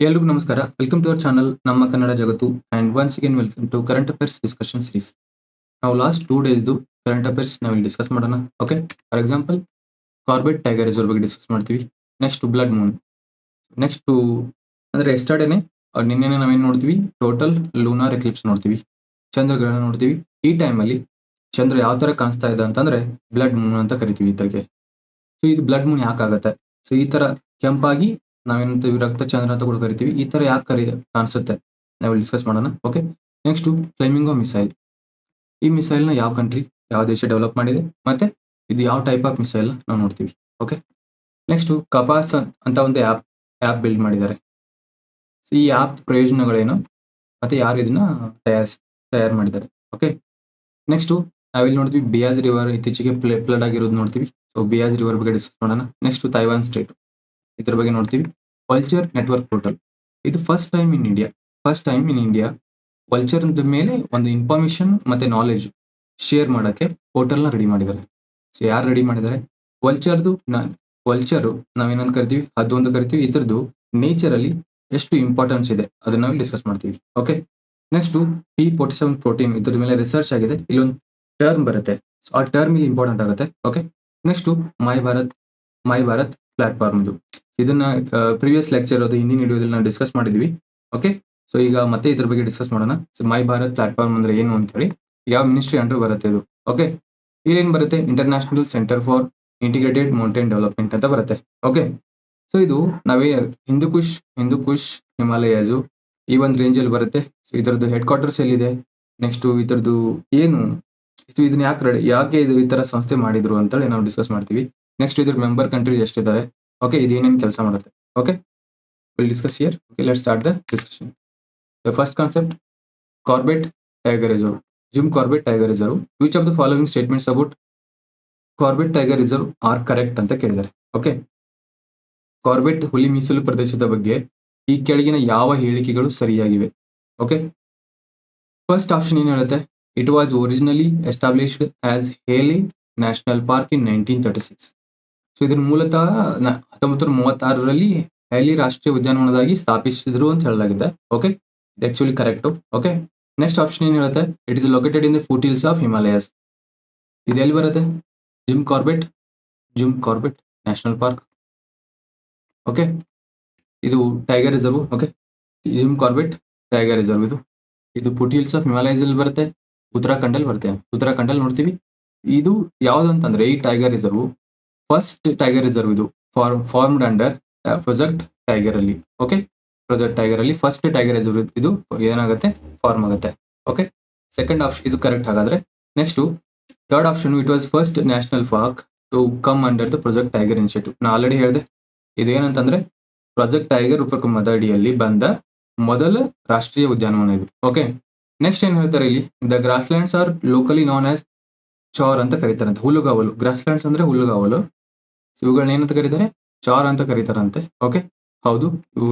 ಎಲ್ರಿಗೂ ನಮಸ್ಕಾರ. Welcome to our channel ನಮ್ಮ ಕನ್ನಡ ಜಗತ್ತು and once again welcome to current affairs discussion series. ನಾವು ಲಾಸ್ಟ್ 2 ಡೇಸ್‌ದು ಕರೆಂಟ್ ಅಫೇರ್ಸ್ ನಾವಿಲ್ಲಿ ಡಿಸ್ಕಸ್ ಮಾಡೋಣ. Okay. For example Corbett tiger reserve ಬಗ್ಗೆ ಡಿಸ್ಕಸ್ ಮಾಡ್ತೀವಿ. Next blood moon. ನೆಕ್ಸ್ಟು ಅಂದ್ರೆ ಯೆಸ್ಟರ್ಡೇನೆ ನಿನ್ನೆನೆ ನಾವೇನ್ ನೋಡ್ತೀವಿ ಟೋಟಲ್ ಲೂನಾರ್ ಎಕ್ಲಿಪ್ಸ್ ನೋಡ್ತೀವಿ. ಚಂದ್ರಗ್ರಹಣ ನೋಡ್ತೀವಿ. ಈ ಟೈಮಲ್ಲಿ ಚಂದ್ರ ಯಾವ ತರ ಕಾಣಿಸ್ತಾ ಇದೆ ಅಂತಂದ್ರೆ ಬ್ಲಡ್ ಮೂನ್ ಅಂತ ಕರಿತೀವಿ ಇದಕ್ಕೆ. ಸೊ ಇದು ಬ್ಲಡ್ ಮೂನ್ ಯಾಕಾಗತ್ತೆ? ಸೊ ಈ ತರ ಕೆಂಪಾಗಿ ನಾವೇನಂತೀವಿ ರಕ್ತ ಚಂದ್ರ ಅಂತ ಕೂಡ ಕರಿತೀವಿ. ಈ ತರ ಯಾಕೆ ಕಾಣಿಸುತ್ತೆ ನಾವು ಡಿಸ್ಕಸ್ ಮಾಡೋಣ. ಓಕೆ. Next flamingo missile. ಈ ಮಿಸೈಲ್ ನ ಯಾವ ಕಂಟ್ರಿ ಯಾವ ದೇಶ ಡೆವಲಪ್ ಮಾಡಿದೆ ಮತ್ತೆ ಇದು ಯಾವ ಟೈಪ್ ಆಫ್ ಮಿಸೈಲ್ ನಾವು ನೋಡ್ತೀವಿ. ಓಕೆ. ನೆಕ್ಸ್ಟ್ ಕಪಾಸ್ ಅಂತ ಒಂದು ಆಪ್ ಬಿಲ್ಡ್ ಮಾಡಿದ್ದಾರೆ. ಈ ಆಪ್ ಪ್ರಯೋಜನಗಳೇನು ಮತ್ತೆ ಯಾರು ಇದನ್ನ ತಯಾರು ಮಾಡಿದ್ದಾರೆ. ಓಕೆ. ನೆಕ್ಸ್ಟ್ ನಾವಿಲ್ಲಿ ನೋಡ್ತೀವಿ ಬಿಯಾಸ್ ರಿವರ್ ಇತ್ತೀಚೆಗೆ ಫ್ಲಡ್ ಆಗಿರೋದು ನೋಡ್ತೀವಿ. ಸೊ ಬಿಯಾಸ್ ರಿವರ್ ಬಗ್ಗೆ ಡಿಸ್ಕಸ್ ಮಾಡೋಣ. ನೆಕ್ಸ್ಟ್ ತೈವಾನ್ ಸ್ಟೇಟ್ ಇದ್ರ ಬಗ್ಗೆ ನೋಡ್ತೀವಿ. ವಲ್ಚರ್ ನೆಟ್ವರ್ಕ್ ಪೋರ್ಟಲ್ ಇದು first time in India vulture ಮೇಲೆ ಒಂದು ಇನ್ಫಾರ್ಮೇಶನ್ ಮತ್ತೆ ನಾಲೆಜ್ ಶೇರ್ ಮಾಡಕ್ಕೆ ಪೋರ್ಟಲ್ ನ ರೆಡಿ ಮಾಡಿದ್ದಾರೆ. ಸೊ ಯಾರು ರೆಡಿ ಮಾಡಿದ್ದಾರೆ? ವಲ್ಚರ್ ನಾವೇನಂತ ಕರಿತೀವಿ ಅದೊಂದು ಕರಿತೀವಿ. ಇದ್ರದ್ದು ನೇಚರ್ ಅಲ್ಲಿ ಎಷ್ಟು ಇಂಪಾರ್ಟೆನ್ಸ್ ಇದೆ ಅದನ್ನ ನಾವು ಡಿಸ್ಕಸ್ ಮಾಡ್ತೀವಿ. ಓಕೆ. ನೆಕ್ಸ್ಟ್ P47 ಪ್ರೋಟೀನ್ ಇದ್ರ ಮೇಲೆ ರಿಸರ್ಚ್ ಆಗಿದೆ. ಇಲ್ಲೊಂದು ಟರ್ಮ್ ಬರುತ್ತೆ. ಸೊ ಆ ಟರ್ಮ್ ಇಲ್ಲಿ ಇಂಪಾರ್ಟೆಂಟ್ ಆಗುತ್ತೆ. ಓಕೆ. ನೆಕ್ಸ್ಟ್ ಮೈ ಭಾರತ್ ಪ್ಲಾಟ್ಫಾರ್ಮ್ ಇದು ಇದನ್ನ ಪ್ರೀವಿಯಸ್ ಲೆಕ್ಚರ್ ಅದು ಹಿಂದಿನ ವಿಡಿಯೋದಲ್ಲಿ ನಾವು ಡಿಸ್ಕಸ್ ಮಾಡಿದ್ವಿ. ಓಕೆ. ಸೊ ಈಗ ಮತ್ತೆ ಇದ್ರ ಬಗ್ಗೆ ಡಿಸ್ಕಸ್ ಮಾಡೋಣ. ಸೊ ಮೈ ಭಾರತ್ ಪ್ಲಾಟ್ಫಾರ್ಮ್ ಅಂದ್ರೆ ಏನು ಅಂತ ಹೇಳಿ ಯಾವ ಮಿನಿಸ್ಟ್ರಿ ಅಂಡರ್ ಬರುತ್ತೆ ಇದು. ಓಕೆ. ಇಲ್ಲೇನ್ ಬರುತ್ತೆ international centre for integrated mountain development ಅಂತ ಬರುತ್ತೆ. ಓಕೆ. ಸೊ ಇದು ನಾವೇ ಹಿಂದೂಕುಶ್ ಹಿಮಾಲಯಾಸು ಈ ಒಂದು ರೇಂಜ್ ಅಲ್ಲಿ ಬರುತ್ತೆ. ಸೊ ಇದರದ್ದು ಹೆಡ್ ಕ್ವಾರ್ಟರ್ಸ್ ಎಲ್ಲಿದೆ? ನೆಕ್ಸ್ಟ್ ಇದರದ್ದು ಏನು ಇದನ್ನ ಯಾಕೆ ಇದು ಈ ತರ ಸಂಸ್ಥೆ ಮಾಡಿದ್ರು ಅಂತ ಹೇಳಿ ನಾವು ಡಿಸ್ಕಸ್ ಮಾಡ್ತೀವಿ. ನೆಕ್ಸ್ಟ್ ಇದ್ರ ಮೆಂಬರ್ ಕಂಟ್ರೀಸ್ ಎಷ್ಟಿದ್ದಾರೆ? ಓಕೆ. ಇದೇನೇನು ಕೆಲಸ ಮಾಡುತ್ತೆ? Okay. Will discuss here. Okay. Let's start the discussion. The first concept Corbett tiger reserve. Gym Corbett tiger reserve. Which of the following statements about Corbett tiger reserve are correct ಅಂತ ಕೇಳಿದ್ದಾರೆ. Okay. Corbett ಹುಲಿ ಮೀಸಲು ಪ್ರದೇಶದ ಬಗ್ಗೆ ಈ ಕೆಳಗಿನ ಯಾವ ಹೇಳಿಕೆಗಳು ಸರಿಯಾಗಿವೆ? ಓಕೆ. ಫಸ್ಟ್ ಆಪ್ಷನ್ ಏನ್ ಹೇಳುತ್ತೆ? It was originally established as Hayley national park in 1936. So ಇದನ್ನ ಮೂಲತಃ 1936ರಲ್ಲಿ ಹೇಲಿ ರಾಷ್ಟ್ರೀಯ ಉದ್ಯಾನವನದಾಗಿ ಸ್ಥಾಪಿಸಿದ್ರು ಅಂತ ಹೇಳಲಾಗಿದೆ. ಓಕೆ. ಇದು actually correct. Okay. Next option ಏನ್ ಹೇಳುತ್ತೆ? It is located in the foothills of Himalayas. ಇದು ಎಲ್ಲಿ ಬರುತ್ತೆ? Jim Corbett national park. Okay. ಇದು tiger reserve. Okay. Jim Corbett tiger reserve ಇದು ಫುಟ್ ಹಿಲ್ಸ್ ಆಫ್ ಹಿಮಾಲಯಸ್ ಅಲ್ಲಿ ಬರುತ್ತೆ. ಉತ್ತರಾಖಂಡಲ್ಲಿ ಬರುತ್ತೆ. ಉತ್ತರಾಖಂಡಲ್ಲಿ ನೋಡ್ತೀವಿ. ಇದು ಯಾವ್ದು ಅಂತಂದ್ರೆ ಈ tiger reserve first tiger reserve ಇದು ಫಾರ್ಮ್ಡ್ ಅಂಡರ್ ಪ್ರಾಜೆಕ್ಟ್ ಟೈಗರ್ ಅಲ್ಲಿ. ಓಕೆ. ಪ್ರಾಜೆಕ್ಟ್ ಟೈಗರ್ ಅಲ್ಲಿ ಫಸ್ಟ್ ಟೈಗರ್ ರಿಸರ್ವ್ ಇದು ಏನಾಗುತ್ತೆ ಫಾರ್ಮ್ ಆಗುತ್ತೆ. ಓಕೆ. ಸೆಕೆಂಡ್ ಆಪ್ಷನ್ ಇದು ಕರೆಕ್ಟ್. ಹಾಗಾದ್ರೆ next third option it was first national park to come under the project tiger initiative. ನಾ already ಹೇಳಿದೆ ಇದೇನಂತಂದ್ರೆ ಪ್ರಾಜೆಕ್ಟ್ ಟೈಗರ್ ಉಪಕ್ರಮದ ಅಡಿಯಲ್ಲಿ ಬಂದ ಮೊದಲ ರಾಷ್ಟ್ರೀಯ ಉದ್ಯಾನವನ ಇದು. ಓಕೆ. ನೆಕ್ಸ್ಟ್ ಏನ್ ಹೇಳ್ತಾರೆ ಇಲ್ಲಿ? The grasslands are locally known as Chaur ಅಂತ ಕರೀತಾರಂತೆ. ಹುಲ್ಲುಗಾವಲು. ಗ್ರಾಸ್ಲ್ಯಾಂಡ್ಸ್ ಅಂದ್ರೆ ಹುಲ್ಲುಗಾವಲು. ಇವುಗಳನ್ನ ಏನಂತ ಕರೀತಾರೆ? ಚೌರ್ ಅಂತ ಕರೀತಾರಂತೆ. ಓಕೆ. ಹೌದು.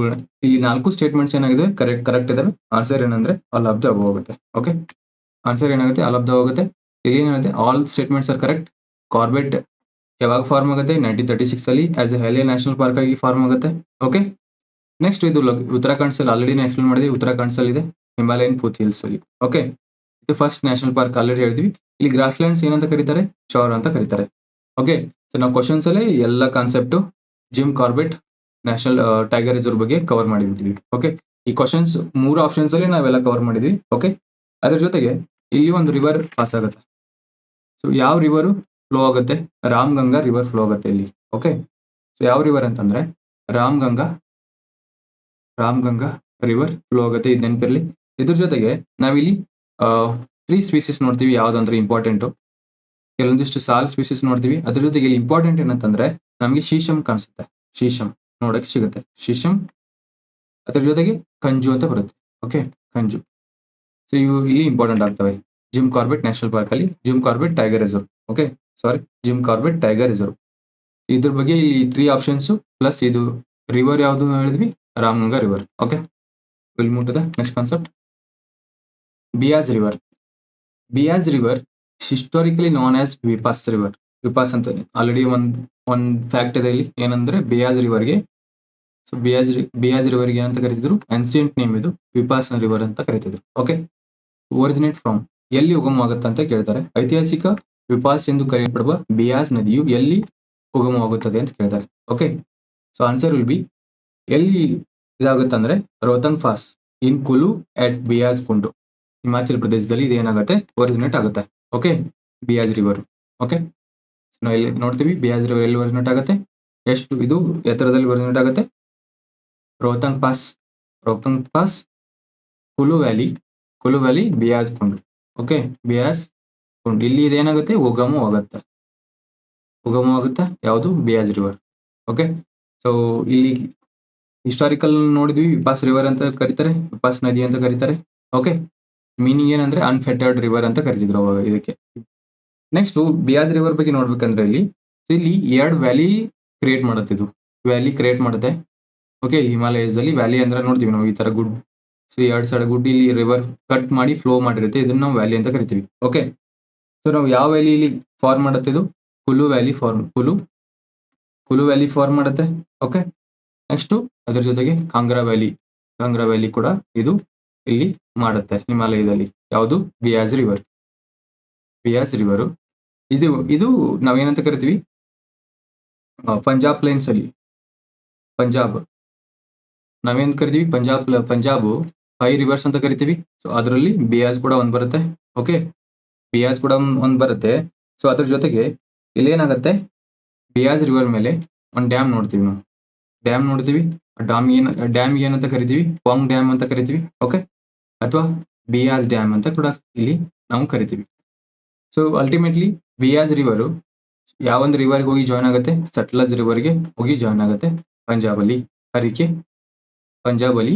ಇಲ್ಲಿ 4 ಸ್ಟೇಟ್ಮೆಂಟ್ಸ್ ಏನಾಗಿದೆ ಕರೆಕ್ಟ್ ಇದಾವೆ. ಆನ್ಸರ್ ಏನಂದ್ರೆ ಆಲ್ ಆಫ್ ದ ಅಬವ್ ಆಗುತ್ತೆ. ಓಕೆ. ಆನ್ಸರ್ ಏನಾಗುತ್ತೆ? ಆಲ್ ಆಫ್ ದ ಆಗುತ್ತೆ. ಇಲ್ಲಿ ಏನಾಗುತ್ತೆ? All statements are correct. Corbett ಯಾವಾಗ ಫಾರ್ಮ್ ಆಗುತ್ತೆ? 1936 ಅಲ್ಲಿ as A Hayley national park ಆಗಿ ಫಾರ್ಮ್ ಆಗುತ್ತೆ. ಓಕೆ. ನೆಕ್ಸ್ಟ್ ಇದು ಉತ್ತರಾಖಂಡ್ ಅಲ್ಲಿ ಆಲ್ರೆಡಿ ಎಕ್ಸ್ಪ್ಲೇನ್ ಮಾಡಿದ್ವಿ. ಉತ್ತರಾಖಂಡ್ ಅಲ್ಲಿ ಇದೆ ಹಿಮಾಲಯನ್ ಫುಟ್ ಹಿಲ್ಸ್ ಅಲ್ಲಿ. ಓಕೆ. ಇದು ಫಸ್ಟ್ ನ್ಯಾಷನಲ್ ಪಾರ್ಕ್ ಆಲ್ರೆಡಿ ಹೇಳಿದ್ವಿ. ಇಲ್ಲಿ ಗ್ರಾಸ್ಲ್ಯಾಂಡ್ಸ್ ಏನಂತ ಕರೀತಾರೆ? ಚೌರ್ ಅಂತ ಕರೀತಾರೆ. ಓಕೆ. ಸೊ ನಾವು ಕ್ವಶನ್ಸ್ ಅಲ್ಲಿ ಎಲ್ಲ concept gym Corbett national tiger reserve ಬಗ್ಗೆ ಕವರ್ ಮಾಡಿಬಿಟ್ಟಿದ್ವಿ. ಓಕೆ. ಈ ಕ್ವಶನ್ಸ್ 3 ಆಪ್ಷನ್ಸ್ ಅಲ್ಲಿ ನಾವೆಲ್ಲ ಕವರ್ ಮಾಡಿದ್ವಿ. ಓಕೆ. ಅದ್ರ ಜೊತೆಗೆ ಇಲ್ಲಿ ಒಂದು ರಿವರ್ ಪಾಸ್ ಆಗುತ್ತೆ. ಸೊ ಯಾವ ರಿವರ್ ಫ್ಲೋ ಆಗುತ್ತೆ? ರಾಮಗಂಗಾ ರಿವರ್ ಫ್ಲೋ ಆಗುತ್ತೆ ಇಲ್ಲಿ. ಓಕೆ. ಸೊ ಯಾವ ರಿವರ್ ಅಂತಂದ್ರೆ ರಾಮಗಂಗಾ ರಿವರ್ ಫ್ಲೋ ಆಗುತ್ತೆ. ಇದು ನೆನಪಿರ್ಲಿ. ಇದ್ರ ಜೊತೆಗೆ ನಾವಿಲ್ಲಿ 3 ಸ್ಪೀಸೀಸ್ ನೋಡ್ತೀವಿ. ಯಾವ್ದಂದ್ರೆ ಇಂಪಾರ್ಟೆಂಟ್ ಕೆಲವೊಂದಿಷ್ಟು ಸಾಲ್ ಸ್ಪೀಸೀಸ್ ನೋಡ್ತೀವಿ. ಅದ್ರ ಜೊತೆಗೆ ಇಲ್ಲಿ ಇಂಪಾರ್ಟೆಂಟ್ ಏನಂತಂದ್ರೆ ನಮಗೆ ಶೀಶಮ್ ಕಾಣಿಸುತ್ತೆ. ಶೀಶಮ್ ನೋಡಕ್ಕೆ ಸಿಗುತ್ತೆ. ಶೀಶಮ್ ಅದ್ರ ಜೊತೆಗೆ ಕಂಜು ಅಂತ ಬರುತ್ತೆ. ಓಕೆ. ಕಂಜು. ಸೊ ಇವು ಇಲ್ಲಿ ಇಂಪಾರ್ಟೆಂಟ್ ಆಗ್ತವೆ ಜಿಮ್ ಕಾರ್ಬೆಟ್ ನ್ಯಾಷನಲ್ ಪಾರ್ಕ್ ಅಲ್ಲಿ. Gym Corbett tiger reserve. Okay. Jim Corbett tiger reserve. ಇದ್ರ ಬಗ್ಗೆ ಇಲ್ಲಿ 3 ಆಪ್ಷನ್ಸ್ ಪ್ಲಸ್ ಇದು ರಿವರ್ ಯಾವ್ದು ಹೇಳಿದ್ವಿ? Ramganga river. Okay. Will move to the next concept. Beas river historically known as Vipasa river. Vipasa ಅಂತ ಆಲ್ರೆಡಿ ಒಂದ್ ಫ್ಯಾಕ್ಟ್ ಇದೆ ಇಲ್ಲಿ ಏನಂದ್ರೆ ಬಿಯಾಸ್ ರಿವರ್ಗೆ ಸೊ ಬಿಯಾಜ್ ರಿವರ್ಗೆ ಏನಂತ ಕರೀತಿದ್ರು, ಅನ್ಸಿಯಂಟ್ ನೇಮ್ ಇದು, ವಿಪಾಸನ ರಿವರ್ ಅಂತ ಕರೀತಿದ್ರು. ಓಕೆ, ಒರಿಜಿನೇಟ್ ಫ್ರಮ್, ಎಲ್ಲಿ ಉಗಮವಾಗುತ್ತೆ ಅಂತ ಕೇಳ್ತಾರೆ. ಐತಿಹಾಸಿಕ ವಿಪಾಸ್ ಎಂದು ಕರೆಯಲ್ಪಡುವ ಬಿಯಾಸ್ ನದಿಯು ಎಲ್ಲಿ ಉಗಮವಾಗುತ್ತದೆ ಅಂತ ಕೇಳ್ತಾರೆ. Okay, so answer will be, ಎಲ್ಲಿ ಇದಾಗುತ್ತೆ ಅಂದ್ರೆ Rohtang pass in Kullu at Beas Kund, Himachal ಪ್ರದೇಶದಲ್ಲಿ ಇದೇನಾಗುತ್ತೆ, ಒರಿಜಿನೇಟ್ ಆಗುತ್ತೆ. Okay, Beas river. ಓಕೆ, ನಾವು ಇಲ್ಲಿ ನೋಡ್ತೀವಿ ಬಿಯಾಜ್ ರಿವರ್ ಎಲ್ಲಿ ಒರಿಜಿನೇಟ್ ಆಗುತ್ತೆ, ಎಷ್ಟು ಇದು ಎತ್ತರದಲ್ಲಿ ಒರಿಜಿನೇಟ್ ಆಗುತ್ತೆ, ರೋಹತಂಗ್ ಪಾಸ್ ಕುಲು ವ್ಯಾಲಿ ಬಿಯಾಸ್ ಕುಂಡು. ಓಕೆ, ಬಿಯಾಸ್ ಕುಂಡು ಇಲ್ಲಿ ಇದೇನಾಗುತ್ತೆ, ಉಗಮವಾಗುತ್ತೆ ಯಾವುದು, ಬಿಯಾಜ್ ರಿವರ್. ಓಕೆ, ಸೊ ಇಲ್ಲಿ ಹಿಸ್ಟಾರಿಕಲ್ ನೋಡಿದ್ವಿ, ವಿಪಾಸ್ ರಿವರ್ ಅಂತ ಕರೀತಾರೆ, ವಿಪಾಸ್ ನದಿ ಅಂತ ಕರೀತಾರೆ. ಓಕೆ, ಮೀನಿಂಗ್ ಏನಂದ್ರೆ ಅನ್ಫೆಟರ್ಡ್ ರಿವರ್ ಅಂತ ಕರಿತಿದ್ರು ಅವಾಗ ಇದಕ್ಕೆ. ನೆಕ್ಸ್ಟ್ ಬಿಯಾಜ್ ರಿವರ್ ಬಗ್ಗೆ ನೋಡ್ಬೇಕಂದ್ರೆ ಇಲ್ಲಿ 2 ವ್ಯಾಲಿ ಕ್ರಿಯೇಟ್ ಮಾಡುತ್ತೆ, ಇದು ವ್ಯಾಲಿ ಕ್ರಿಯೇಟ್ ಮಾಡುತ್ತೆ. ಓಕೆ, ಹಿಮಾಲಯದಲ್ಲಿ ವ್ಯಾಲಿ ಅಂದ್ರೆ ನೋಡ್ತೀವಿ ನಾವು ಈ ತರ ಗುಡ್, ಸೊ 2 ಸೈಡ್ ಗುಡ್ ಇಲ್ಲಿ ರಿವರ್ ಕಟ್ ಮಾಡಿ ಫ್ಲೋ ಮಾಡಿರುತ್ತೆ, ಇದನ್ನ ನಾವು ವ್ಯಾಲಿ ಅಂತ ಕರಿತೀವಿ. ಓಕೆ, ಸೊ ನಾವು ಯಾವ ವ್ಯಾಲಿ ಇಲ್ಲಿ ಫಾರ್ಮ್ ಮಾಡುತ್ತೆ, ಇದು ಕುಲು ವ್ಯಾಲಿ ಫಾರ್ಮ್ ಮಾಡುತ್ತೆ. ಓಕೆ, ನೆಕ್ಸ್ಟ್ ಅದ್ರ ಜೊತೆಗೆ ಕಾಂಗ್ರಾ ವ್ಯಾಲಿ ಕೂಡ ಇದು ಇಲ್ಲಿ ಮಾಡುತ್ತೆ ಹಿಮಾಲಯದಲ್ಲಿ, ಯಾವುದು, ಬಿಯಾಜ್ ರಿವರ್. ಇದು ನಾವೇನಂತ ಕರಿತೀವಿ, ಪಂಜಾಬ್ ಪ್ಲೇನ್ಸ್ ಅಲ್ಲಿ, ನಾವೇನ್ ಕರಿತೀವಿ, ಪಂಜಾಬ್ 5 ರಿವರ್ಸ್ ಅಂತ ಕರಿತೀವಿ. ಸೊ ಅದರಲ್ಲಿ ಬಿಯಾಜ್ ಕೂಡ ಒಂದು ಬರುತ್ತೆ. ಓಕೆ, ಬಿಯಾಜ್ ಕೂಡ ಒಂದು ಬರುತ್ತೆ. ಸೊ ಅದ್ರ ಜೊತೆಗೆ ಇಲ್ಲಿ ಏನಾಗುತ್ತೆ, ಬಿಯಾಜ್ ರಿವರ್ ಮೇಲೆ ಒಂದು ಡ್ಯಾಮ್ ನೋಡ್ತೀವಿ ನಾವು, ಡ್ಯಾಮ್ ಏನಂತ ಕರಿತೀವಿ, ಪಾಂಗ್ ಡ್ಯಾಮ್ ಅಂತ ಕರಿತೀವಿ. ಓಕೆ, ಅಥವಾ ಬಿಯಾಜ್ ಡ್ಯಾಮ್ ಅಂತ ಕೂಡ ಇಲ್ಲಿ ನಾವು ಕರಿತೀವಿ. ಸೊ ಅಲ್ಟಿಮೇಟ್ಲಿ ಬಿಯಾಜ್ ರಿವರು ಯಾವೊಂದು ರಿವರ್ಗೆ ಹೋಗಿ ಜಾಯ್ನ್ ಆಗುತ್ತೆ, ಸಟ್ಲಜ್ ರಿವರ್ಗೆ ಹೋಗಿ ಜಾಯ್ನ್ ಆಗುತ್ತೆ ಪಂಜಾಬಲ್ಲಿ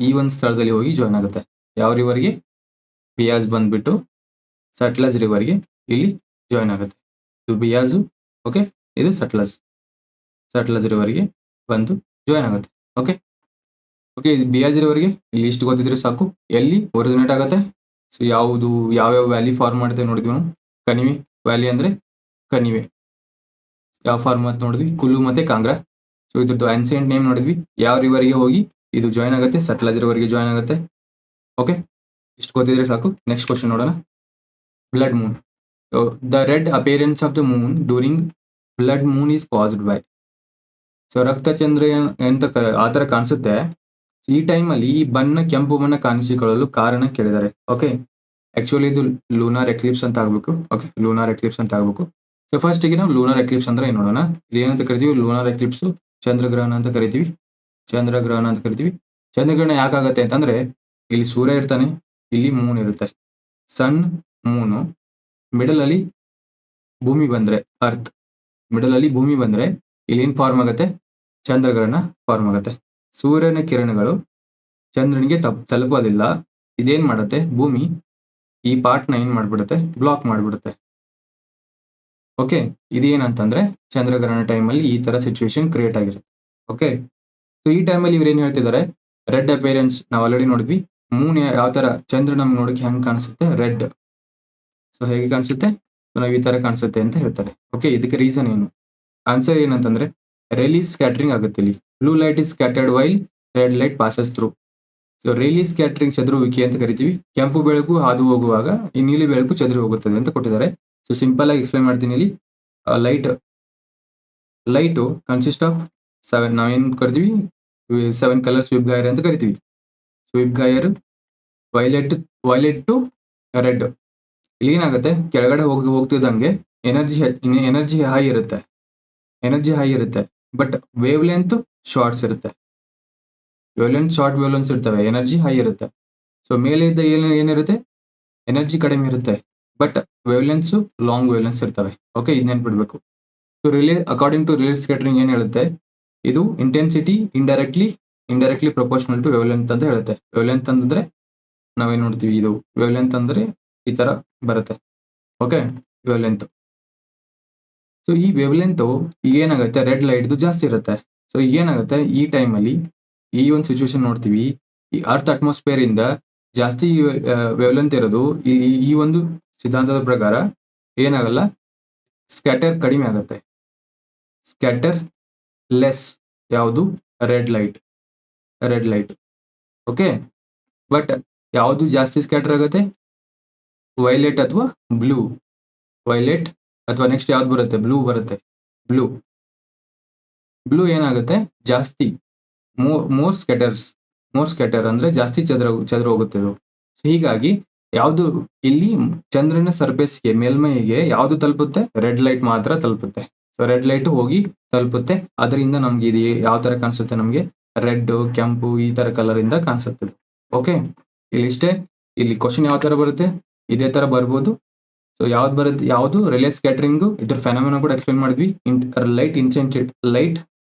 ಈ ಒಂದು ಸ್ಥಳದಲ್ಲಿ ಹೋಗಿ ಜಾಯ್ನ್ ಆಗುತ್ತೆ. ಯಾವ ರಿವರ್ಗೆ, ಬಿಯಾಜ್ ಬಂದ್ಬಿಟ್ಟು ಸಟ್ಲಜ್ ರಿವರ್ಗೆ ಇಲ್ಲಿ ಜಾಯ್ನ್ ಆಗುತ್ತೆ. ಇದು ಬಿಯಾಜು. ಓಕೆ, ಇದು ಸಟ್ಲಜ್ ರಿವರ್ಗೆ ಬಂದು ಜಾಯ್ನ್ ಆಗುತ್ತೆ. ಓಕೆ, ಇದು ಬಿಯಾಜ್ ರಿವರ್ಗೆ ಇಲ್ಲಿ ಇಷ್ಟು ಗೊತ್ತಿದ್ರೆ ಸಾಕು, ಎಲ್ಲಿ ಒರಿಜಿನೇಟ್ ಆಗುತ್ತೆ, ಸೊ ಯಾವ್ಯಾವ ವ್ಯಾಲಿ ಫಾರ್ಮ್ ಮಾಡುತ್ತೆ ನೋಡಿದ್ವಿ ನಾವು. ಕಣಿವೆ ವ್ಯಾಲಿ ಅಂದ್ರೆ ಕಣಿವೆ, ಯಾವ ಫಾರ್ಮ್ ಅಂತ ನೋಡಿದ್ವಿ, ಕುಲು ಮತ್ತೆ ಕಾಂಗ್ರಾ. ಸೊ ಇದ್ರದ್ದು ಆನ್ಸಿಯಂಟ್ ನೇಮ್ ನೋಡಿದ್ವಿ, ಯಾವ ರಿವರ್ಗೆ ಹೋಗಿ ಇದು ಜಾಯ್ನ್ ಆಗುತ್ತೆ, ಸಟ್ಲಜ್ ರಿವರ್ಗೆ ಜಾಯ್ನ್ ಆಗುತ್ತೆ. ಓಕೆ, ಇಷ್ಟು ಗೊತ್ತಿದ್ರೆ ಸಾಕು. ನೆಕ್ಸ್ಟ್ ಕ್ವಶನ್ ನೋಡೋಣ. Blood moon, the red appearance of the moon during blood moon is caused by. So ರಕ್ತಚಂದ್ರ ಅಂತ ಆ ಥರ ಕಾಣಿಸುತ್ತೆ, ಈ ಟೈಮಲ್ಲಿ ಈ ಕೆಂಪು ಬಣ್ಣ ಕಾಣಿಸಿಕೊಳ್ಳಲು ಕಾರಣ ಕೇಳಿದ್ದಾರೆ. ಓಕೆ, ಆಕ್ಚುಲಿ ಇದು ಲೂನಾರ್ ಎಕ್ಲಿಪ್ಸ್ ಅಂತ ಆಗಬೇಕು. ಓಕೆ, ಲೂನಾರ್ ಎಕ್ಲಿಪ್ಸ್ ಅಂತ ಆಗಬೇಕು. ಸೊ ಫಸ್ಟಿಗೆ ನಾವು ಲೂನಾರ್ ಎಕ್ಲಿಪ್ಸ್ ಅಂದ್ರೆ ಏನು ನೋಡೋಣ. ಇಲ್ಲಿ ಏನಂತ ಕರಿತೀವಿ, ಲೂನಾರ್ ಎಕ್ಲಿಪ್ಸ್ ಚಂದ್ರಗ್ರಹಣ ಅಂತ ಕರಿತೀವಿ. ಚಂದ್ರಗ್ರಹಣ ಯಾಕಾಗತ್ತೆ ಅಂತಂದ್ರೆ, ಇಲ್ಲಿ ಸೂರ್ಯ ಇರ್ತಾನೆ, ಇಲ್ಲಿ ಮೂನ್ ಇರುತ್ತೆ, ಸನ್ ಮೂನು ಮಿಡಲ್ ಅಲ್ಲಿ ಭೂಮಿ ಬಂದ್ರೆ, ಅರ್ತ್ ಮಿಡಲ್ ಅಲ್ಲಿ ಭೂಮಿ ಬಂದ್ರೆ ಇಲ್ಲಿ ಏನ್ ಫಾರ್ಮ್ ಆಗುತ್ತೆ, ಚಂದ್ರಗ್ರಹಣ ಫಾರ್ಮ್ ಆಗುತ್ತೆ. ಸೂರ್ಯನ ಕಿರಣಗಳು ಚಂದ್ರನಿಗೆ ತಲುಪೋದಿಲ್ಲ, ಇದೇನ್ ಮಾಡುತ್ತೆ, ಭೂಮಿ ಈ ಪಾರ್ಟ್ನ ಏನ್ ಮಾಡ್ಬಿಡುತ್ತೆ, ಬ್ಲಾಕ್ ಮಾಡ್ಬಿಡುತ್ತೆ. ಓಕೆ, ಇದೇನಂತಂದ್ರೆ ಚಂದ್ರಗ್ರಹಣ ಟೈಮಲ್ಲಿ ಈ ತರ ಸಿಚುವೇಶನ್ ಕ್ರಿಯೇಟ್ ಆಗಿರುತ್ತೆ. ಓಕೆ, ಸೊ ಈ ಟೈಮಲ್ಲಿ ಇವ್ರು ಏನ್ ಹೇಳ್ತಿದ್ದಾರೆ, ರೆಡ್ ಅಪಿಯರೆನ್ಸ್ ನಾವು ಆಲ್ರೆಡಿ ನೋಡಿದ್ವಿ. ಮೂನ್ ಯಾವ ತರ ಚಂದ್ರ ನಮ್ಗೆ ನೋಡಕ್ಕೆ ಹೆಂಗ್ ಕಾಣಿಸುತ್ತೆ, ರೆಡ್. ಸೊ ಹೇಗೆ ಕಾಣಿಸುತ್ತೆ, ನಾವು ಈ ತರ ಕಾಣಿಸುತ್ತೆ ಅಂತ ಹೇಳ್ತಾರೆ. ಓಕೆ, ಇದಕ್ಕೆ ರೀಸನ್ ಏನು, ಆನ್ಸರ್ ಏನಂತಂದ್ರೆ ರೇಲೀ ಸ್ಕ್ಯಾಟರಿಂಗ್ ಆಗುತ್ತೆ. ಇಲ್ಲಿ blue light is scattered while red light passes through. So Rayleigh scattering ಚದುರುವಿಕೆ ಅಂತ ಕರಿತೀವಿ. ಕೆಂಪು ಬೆಳಕು ಹಾದು ಹೋಗುವಾಗ ಈ ನೀಲಿ ಬೆಳಕು ಚದುರಿ ಹೋಗುತ್ತದೆ ಅಂತ ಕೊಟ್ಟಿದ್ದಾರೆ. ಸೊ ಸಿಂಪಲ್ ಆಗಿ ಎಕ್ಸ್ಪ್ಲೈನ್ ಮಾಡ್ತೀನಿ. ಇಲ್ಲಿ ಲೈಟು ಕನ್ಸಿಸ್ಟ್ ಆಫ್ 7, ನಾವೇನು ಕರಿತೀವಿ 7 ಕಲರ್ ಸ್ವೀಪ್ ಗಾಯರ್ ಅಂತ ಕರಿತೀವಿ. VIBGYOR violet to red. ಇಲ್ಲಿ ಏನಾಗುತ್ತೆ, ಕೆಳಗಡೆ ಹೋಗ್ತಿದ್ದಂಗೆ ಎನರ್ಜಿ ಹೈ ಇರುತ್ತೆ, ಬಟ್ ವೇವ್ ಲೆಂತ್ ಶಾರ್ಟ್ಸ್ ಇರುತ್ತೆ. ಶಾರ್ಟ್ ವೇವ್ ಲೆಂತ್ಸ್ ಇರ್ತವೆ, ಎನರ್ಜಿ ಹೈ ಇರುತ್ತೆ. ಸೊ ಮೇಲೆ ಇದ್ದ ಏನಿರುತ್ತೆ, ಎನರ್ಜಿ ಕಡಿಮೆ ಇರುತ್ತೆ, but wavelengths long wavelengths ಇರ್ತವೆ. ಓಕೆ, ಇದು ನೆನ್ಪಿಡ್ಬೇಕು. So according to Rayleigh scattering ಏನ್ ಹೇಳುತ್ತೆ, ಇದು intensity indirectly proportional to wavelength ಅಂತ ಹೇಳುತ್ತೆ. ವೇವ್ ಲೆಂತ್ ಅಂತಂದ್ರೆ ನಾವೇನ್ ನೋಡ್ತೀವಿ, ಇದು ವೇವ್ ಲೆಂತ್ ಅಂದ್ರೆ ಈ ತರ ಬರುತ್ತೆ. Okay, wave length. ಸೊ ಈ ವೇವ್ ಲೆಂತ್ ಏನಾಗುತ್ತೆ, ರೆಡ್ ಲೈಟ್ದು ಜಾಸ್ತಿ ಇರುತ್ತೆ. ಸೊ ಏನಾಗುತ್ತೆ, ಈ ಟೈಮಲ್ಲಿ ಈ ಒಂದು ಸಿಚುವೇಶನ್ ನೋಡ್ತೀವಿ, ಈ ಅರ್ತ್ ಅಟ್ಮಾಸ್ಫಿಯರ್ ಇಂದ ಜಾಸ್ತಿ ವೇವ್ ಲೆಂತ್ ಇರೋದು, ಈ ಒಂದು ಸಿದ್ಧಾಂತದ ಪ್ರಕಾರ ಏನಾಗಲ್ಲ, ಸ್ಕ್ಯಾಟರ್ ಕಡಿಮೆ ಆಗುತ್ತೆ. ಸ್ಕ್ಯಾಟರ್ ಲೆಸ್ ಯಾವುದು, ರೆಡ್ ಲೈಟ್. ಓಕೆ, ಬಟ್ ಯಾವುದು ಜಾಸ್ತಿ ಸ್ಕ್ಯಾಟರ್ ಆಗುತ್ತೆ? ವೈಲೆಟ್ ಅಥವಾ ಬ್ಲೂ. ವೈಲೆಟ್ ಅಥವಾ ನೆಕ್ಸ್ಟ್ ಯಾವ್ದು ಬರುತ್ತೆ? ಬ್ಲೂ ಬರುತ್ತೆ. ಬ್ಲೂ ಏನಾಗುತ್ತೆ? ಜಾಸ್ತಿ ಮೋರ್ ಸ್ಕ್ಯಾಟರ್ ಅಂದ್ರೆ ಜಾಸ್ತಿ ಚದುರ ಹೋಗುತ್ತೆ ಇದು. ಹೀಗಾಗಿ ಯಾವುದು ಇಲ್ಲಿ ಚಂದ್ರನ ಸರ್ಫೇಸ್ಗೆ, ಮೇಲ್ಮೈಗೆ ಯಾವುದು ತಲುಪುತ್ತೆ? ರೆಡ್ ಲೈಟ್ ಮಾತ್ರ ತಲುಪುತ್ತೆ. ಸೊ ರೆಡ್ ಲೈಟ್ ಹೋಗಿ ತಲುಪುತ್ತೆ. ಅದರಿಂದ ನಮ್ಗೆ ಇದು ಯಾವ ತರ ಕಾಣಿಸುತ್ತೆ? ನಮ್ಗೆ ರೆಡ್, ಕೆಂಪು ಈ ತರ ಕಲರ್ ಇಂದ ಕಾಣಿಸುತ್ತೆ. ಓಕೆ, ಇಲ್ಲಿ ಇಷ್ಟೇ. ಇಲ್ಲಿ ಕ್ವಶನ್ ಯಾವ ತರ ಬರುತ್ತೆ? ಇದೇ ತರ ಬರ್ಬೋದು. ಸೊ ಯಾವ್ದು ಬರುತ್ತೆ? ಯಾವುದು ರಿಲೇ ಸ್ಕ್ಯಾಟರಿಂಗ್, ಇದ್ರ ಫೆನೋಮೆನಾ ಕೂಡ ಎಕ್ಸ್ಪ್ಲೇನ್ ಮಾಡಿದ್ವಿ. Light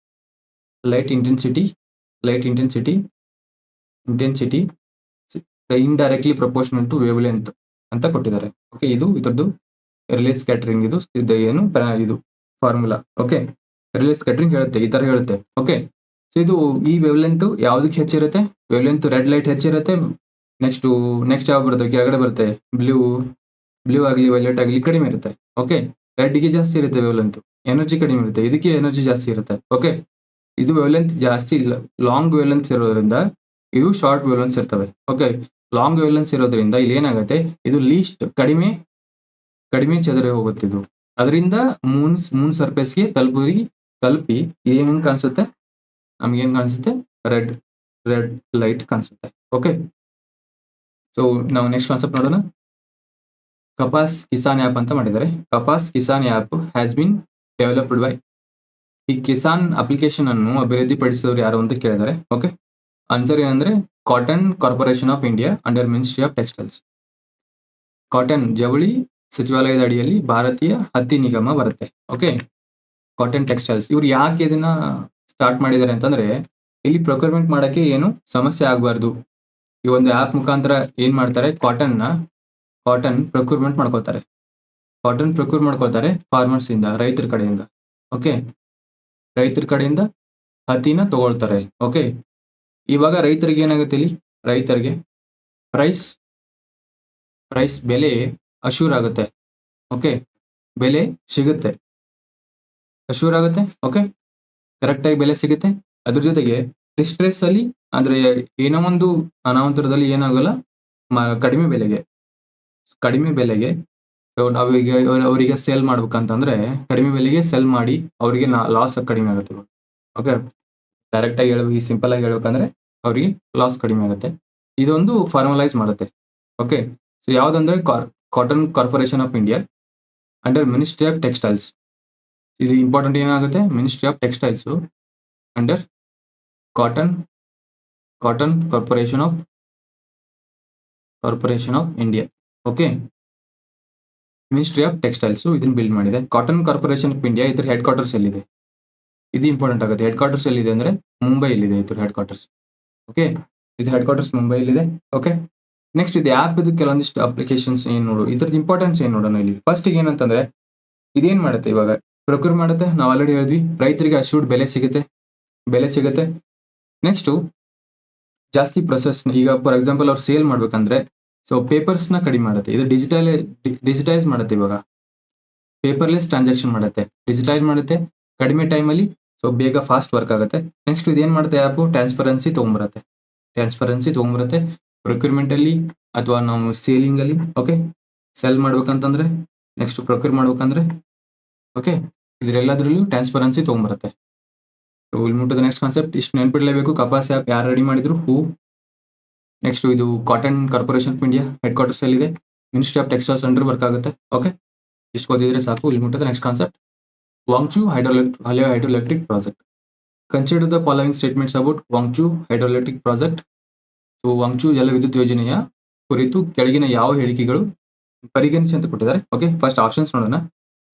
intensity indirectly proportional to wavelength ಅಂತ ಕೊಟ್ಟಿದ್ದಾರೆ. ಓಕೆ, ಇದು ಇದ್ರದ್ದು ರಿಲೇ ಸ್ಕ್ಯಾಟರಿಂಗ್. ಇದು ಏನು ಇದು ಫಾರ್ಮುಲಾ. ಓಕೆ, ರಿಲೇ ಸ್ಕ್ಯಾಟರಿಂಗ್ ಹೇಳುತ್ತೆ, ಈ ತರ ಹೇಳುತ್ತೆ. ಓಕೆ, ಸೊ ಇದು ಈ ವೇವ್ ಲೆಂತ್ ಯಾವ್ದಕ್ಕೆ ಹೆಚ್ಚಿರುತ್ತೆ? ವೇವ್ ಲೆಂತ್ ರೆಡ್ ಲೈಟ್ ಹೆಚ್ಚಿರುತ್ತೆ. ನೆಕ್ಸ್ಟ್ ಯಾವ ಬರುತ್ತೆ? ಕೆಳಗಡೆ ಬರುತ್ತೆ ಬ್ಲೂ ಆಗಲಿ ವೈಲೆಟ್ ಆಗಲಿ ಕಡಿಮೆ ಇರುತ್ತೆ. ಓಕೆ, ರೆಡ್ಗೆ ಜಾಸ್ತಿ ಇರುತ್ತೆ ವೇವ್ ಲೆಂತ್, ಎನರ್ಜಿ ಕಡಿಮೆ ಇರುತ್ತೆ. ಇದಕ್ಕೆ ಎನರ್ಜಿ ಜಾಸ್ತಿ ಇರುತ್ತೆ. ಓಕೆ, ಇದು ವೇವ್ ಲೆಂತ್ ಜಾಸ್ತಿ ಲಾಂಗ್ ವೇವ್ ಲೆಂತ್ ಇರೋದ್ರಿಂದ ಇದು ಶಾರ್ಟ್ ವೇವ್ ಲೆಂತ್ಸ್ ಇರ್ತವೆ. ಓಕೆ, ಲಾಂಗ್ ವೇವ್ ಲೆಂತ್ಸ್ ಇರೋದ್ರಿಂದ ಇಲ್ಲಿ ಏನಾಗುತ್ತೆ? ಇದು ಲೀಸ್ಟ್ ಕಡಿಮೆ ಚದುರಿ ಹೋಗುತ್ತೆ ಇದು. ಅದರಿಂದ ಮೂನ್ ಸರ್ಫೇಸ್ಗೆ ತಲುಪಿ ಇದು ಹೆಂಗ್ ಕಾಣಿಸುತ್ತೆ? ನಮ್ಗೆ ಏನ್ ಕಾಣಿಸುತ್ತೆ? ರೆಡ್ ಲೈಟ್ ಕಾಣಿಸುತ್ತೆ. ಓಕೆ, ಸೊ ನಾವು ನೆಕ್ಸ್ಟ್ ಕಾನ್ಸೆಪ್ಟ್ ನೋಡೋಣ. ಕಪಾಸ್ ಕಿಸಾನ್ ಆ್ಯಪ್ ಅಂತ ಮಾಡಿದ್ದಾರೆ. Kapas Kisan app has been developed by, ಈ ಕಿಸಾನ್ ಅಪ್ಲಿಕೇಶನ್ ಅನ್ನು ಅಭಿವೃದ್ಧಿಪಡಿಸಿದವರು ಯಾರು ಅಂತ ಕೇಳಿದ್ದಾರೆ. ಓಕೆ, ಆನ್ಸರ್ ಏನಂದ್ರೆ cotton corporation of India under ministry of textiles. Cotton ಜವಳಿ ಸಚಿವಾಲಯದ ಅಡಿಯಲ್ಲಿ ಭಾರತೀಯ ಹತ್ತಿ ನಿಗಮ ಬರುತ್ತೆ. Okay, cotton textiles. ಇವ್ರು ಯಾಕೆ ಇದನ್ನ ಸ್ಟಾರ್ಟ್ ಮಾಡಿದ್ದಾರೆ ಅಂತಂದ್ರೆ, ಇಲ್ಲಿ ಪ್ರೊಕ್ಯೂರ್ಮೆಂಟ್ ಮಾಡಕ್ಕೆ ಏನು ಸಮಸ್ಯೆ ಆಗಬಾರ್ದು. ಈ ಒಂದು ಆ್ಯಪ್ ಮುಖಾಂತರ ಏನ್ ಮಾಡ್ತಾರೆ? ಕಾಟನ್ ಪ್ರೊಕ್ಯೂರ್ಮೆಂಟ್ ಮಾಡ್ಕೋತಾರೆ ಫಾರ್ಮರ್ಸ್ ಇಂದ, ರೈತರ ಕಡೆಯಿಂದ. ಓಕೆ, ರೈತರ ಕಡೆಯಿಂದ ಹತ್ತಿನ ತಗೊಳ್ತಾರೆ. ಓಕೆ, ಇವಾಗ ರೈತರಿಗೆ ಏನಾಗುತ್ತೆ? ಇಲ್ಲಿ ರೈತರಿಗೆ ಪ್ರೈಸ್ ಬೆಲೆ ಅಶ್ಯೂರ್ ಆಗುತ್ತೆ. ಓಕೆ, ಬೆಲೆ ಸಿಗುತ್ತೆ, ಅಶ್ಯೂರ್ ಆಗುತ್ತೆ. ಓಕೆ, ಕರೆಕ್ಟಾಗಿ ಬೆಲೆ ಸಿಗುತ್ತೆ. ಅದ್ರ ಜೊತೆಗೆ ಡಿಸ್ಟ್ರೆಸ್ ಅಲ್ಲಿ ಅಂದ್ರೆ ಏನೋ ಒಂದು ಅನಾಹುತದಲ್ಲಿ ಏನಾಗಲ್ಲ, ಕಡಿಮೆ ಬೆಲೆಗೆ ಅವರಿಗೆ ಸೇಲ್ ಮಾಡ್ಬೇಕಂತಂದ್ರೆ ಕಡಿಮೆ ಬೆಲೆಗೆ ಸೆಲ್ ಮಾಡಿ ಅವರಿಗೆ ಲಾಸ್ ಕಡಿಮೆ ಆಗುತ್ತೆ. ಓಕೆ, ಡೈರೆಕ್ಟ್ ಆಗಿ ಸಿಂಪಲ್ ಆಗಿ ಹೇಳ್ಬೇಕಂದ್ರೆ ಅವರಿಗೆ ಲಾಸ್ ಕಡಿಮೆ ಆಗುತ್ತೆ. ಇದೊಂದು ಫಾರ್ಮಲೈಸ್ ಮಾಡುತ್ತೆ. ಓಕೆ, ಸೊ ಯಾವ್ದಂದ್ರೆ cotton corporation of India under ministry of textiles. ಇದು ಇಂಪಾರ್ಟೆಂಟ್ ಏನಾಗುತ್ತೆ? Ministry of textiles under cotton corporation of India. Okay, ministry of textiles ಇದನ್ನ ಬಿಲ್ಡ್ ಮಾಡಿದೆ. ಕಾಟನ್ ಕಾರ್ಪೊರೇಷನ್ ಆಫ್ ಇಂಡಿಯಾ ಇದ್ರ ಹೆಡ್ ಕ್ವಾರ್ಟರ್ಸ್ ಎಲ್ಲಿದೆ? ಇದು important ಆಗುತ್ತೆ. Head quarters ಎಲ್ಲಿದೆ ಅಂದ್ರೆ ಮುಂಬೈಲಿದೆ ಇದ್ರ ಹೆಡ್ ಕ್ವಾರ್ಟರ್ಸ್. ಓಕೆ, ಇದು ಹೆಡ್ ಕ್ವಾರ್ಟರ್ಸ್ ಮುಂಬೈಲಿದೆ. ಓಕೆ, ನೆಕ್ಸ್ಟ್ ಇದು ಆ್ಯಪ್ ಇದು ಕೆಲವೊಂದಿಷ್ಟು ಅಪ್ಲಿಕೇಶನ್ಸ್ ಏನ್ ನೋಡು, ಇದ್ರದ್ದು ಇಂಪಾರ್ಟೆನ್ಸ್ ಏನ್ ನೋಡೋಣ. ಇಲ್ಲಿ ಫಸ್ಟ್ ಏನಂತಂದ್ರೆ ಇದೇನ್ ಮಾಡುತ್ತೆ? ಇವಾಗ ಪ್ರೊಕ್ಯೂರ್ ಮಾಡುತ್ತೆ. ನಾವು ಆಲ್ರೆಡಿ ಹೇಳಿದ್ವಿ, ರೈತರಿಗೆ ಅಶ್ಯೂರ್ಡ್ ಬೆಲೆ ಸಿಗುತ್ತೆ. ನೆಕ್ಸ್ಟ್ ಜಾಸ್ತಿ ಪ್ರೊಸೆಸ್. ಈಗ ಫಾರ್ ಎಕ್ಸಾಂಪಲ್ ಅವ್ರು ಸೇಲ್ ಮಾಡ್ಬೇಕಂದ್ರೆ ಸೊ ಪೇಪರ್ಸ್ ನ ಕಡಿಮೆ ಮಾಡುತ್ತೆ. ಇದು ಡಿಜಿಟೈಸ್ ಮಾಡುತ್ತೆ. ಇವಾಗ ಪೇಪರ್ಲೆಸ್ ಟ್ರಾನ್ಸಾಕ್ಷನ್ ಮಾಡುತ್ತೆ, ಡಿಜಿಟೈಸ್ ಮಾಡುತ್ತೆ ಕಡಿಮೆ ಟೈಮಲ್ಲಿ. ಸೊ ಬೇಗ ಫಾಸ್ಟ್ ವರ್ಕ್ ಆಗುತ್ತೆ. ನೆಕ್ಸ್ಟ್ ಇದೇನ್ ಮಾಡುತ್ತೆ? ಆ್ಯಪ್ ಟ್ರಾನ್ಸ್ಪರೆನ್ಸಿ ತೊಗೊಂಬರುತ್ತೆ ಪ್ರೊಕ್ಯೂರ್ಮೆಂಟ್ ಅಲ್ಲಿ ಅಥವಾ ನಾವು ಸೇಲಿಂಗ್ ಅಲ್ಲಿ. ಓಕೆ, ಸೆಲ್ ಮಾಡ್ಬೇಕಂತಂದ್ರೆ ನೆಕ್ಸ್ಟ್ ಪ್ರೊಕ್ಯೂರ್ ಮಾಡ್ಬೇಕಂದ್ರೆ ಓಕೆ, ಇದ್ರೆಲ್ಲದ್ರಲ್ಲೂ ಟ್ರಾನ್ಸ್ಪರೆನ್ಸಿ ತೊಗೊಂಬರುತ್ತೆ. Will move to the next concept. ಇಷ್ಟು ನೆನ್ಪಿಡ್ಲೇಬೇಕು. ಕಪಾಸ್ ಆ್ಯಪ್ ಯಾರು ರೆಡಿ ಮಾಡಿದ್ರು? ಹೂ. ನೆಕ್ಸ್ಟ್ ಇದು cotton corporation of India headquarters ಎಲ್ಲಿದೆ? Ministry of textiles under work ಆಗುತ್ತೆ. ಓಕೆ, ಇಷ್ಟು ಓದಿದ್ರೆ ಸಾಕು. Will move to the next concept. Wangchhu hydroelectric project. Consider the following statements about Wangchhu hydroelectric project. So Wangchhu ಜಲವಿದ್ಯುತ್ ಯೋಜನೆಯ ಕುರಿತು ಕೆಳಗಿನ ಯಾವ ಹೇಳಿಕೆಗಳು ಪರಿಗಣಿಸಿ ಅಂತ ಕೊಟ್ಟಿದ್ದಾರೆ. ಓಕೆ, ಫಸ್ಟ್ ಆಪ್ಷನ್ಸ್ ನೋಡೋಣ.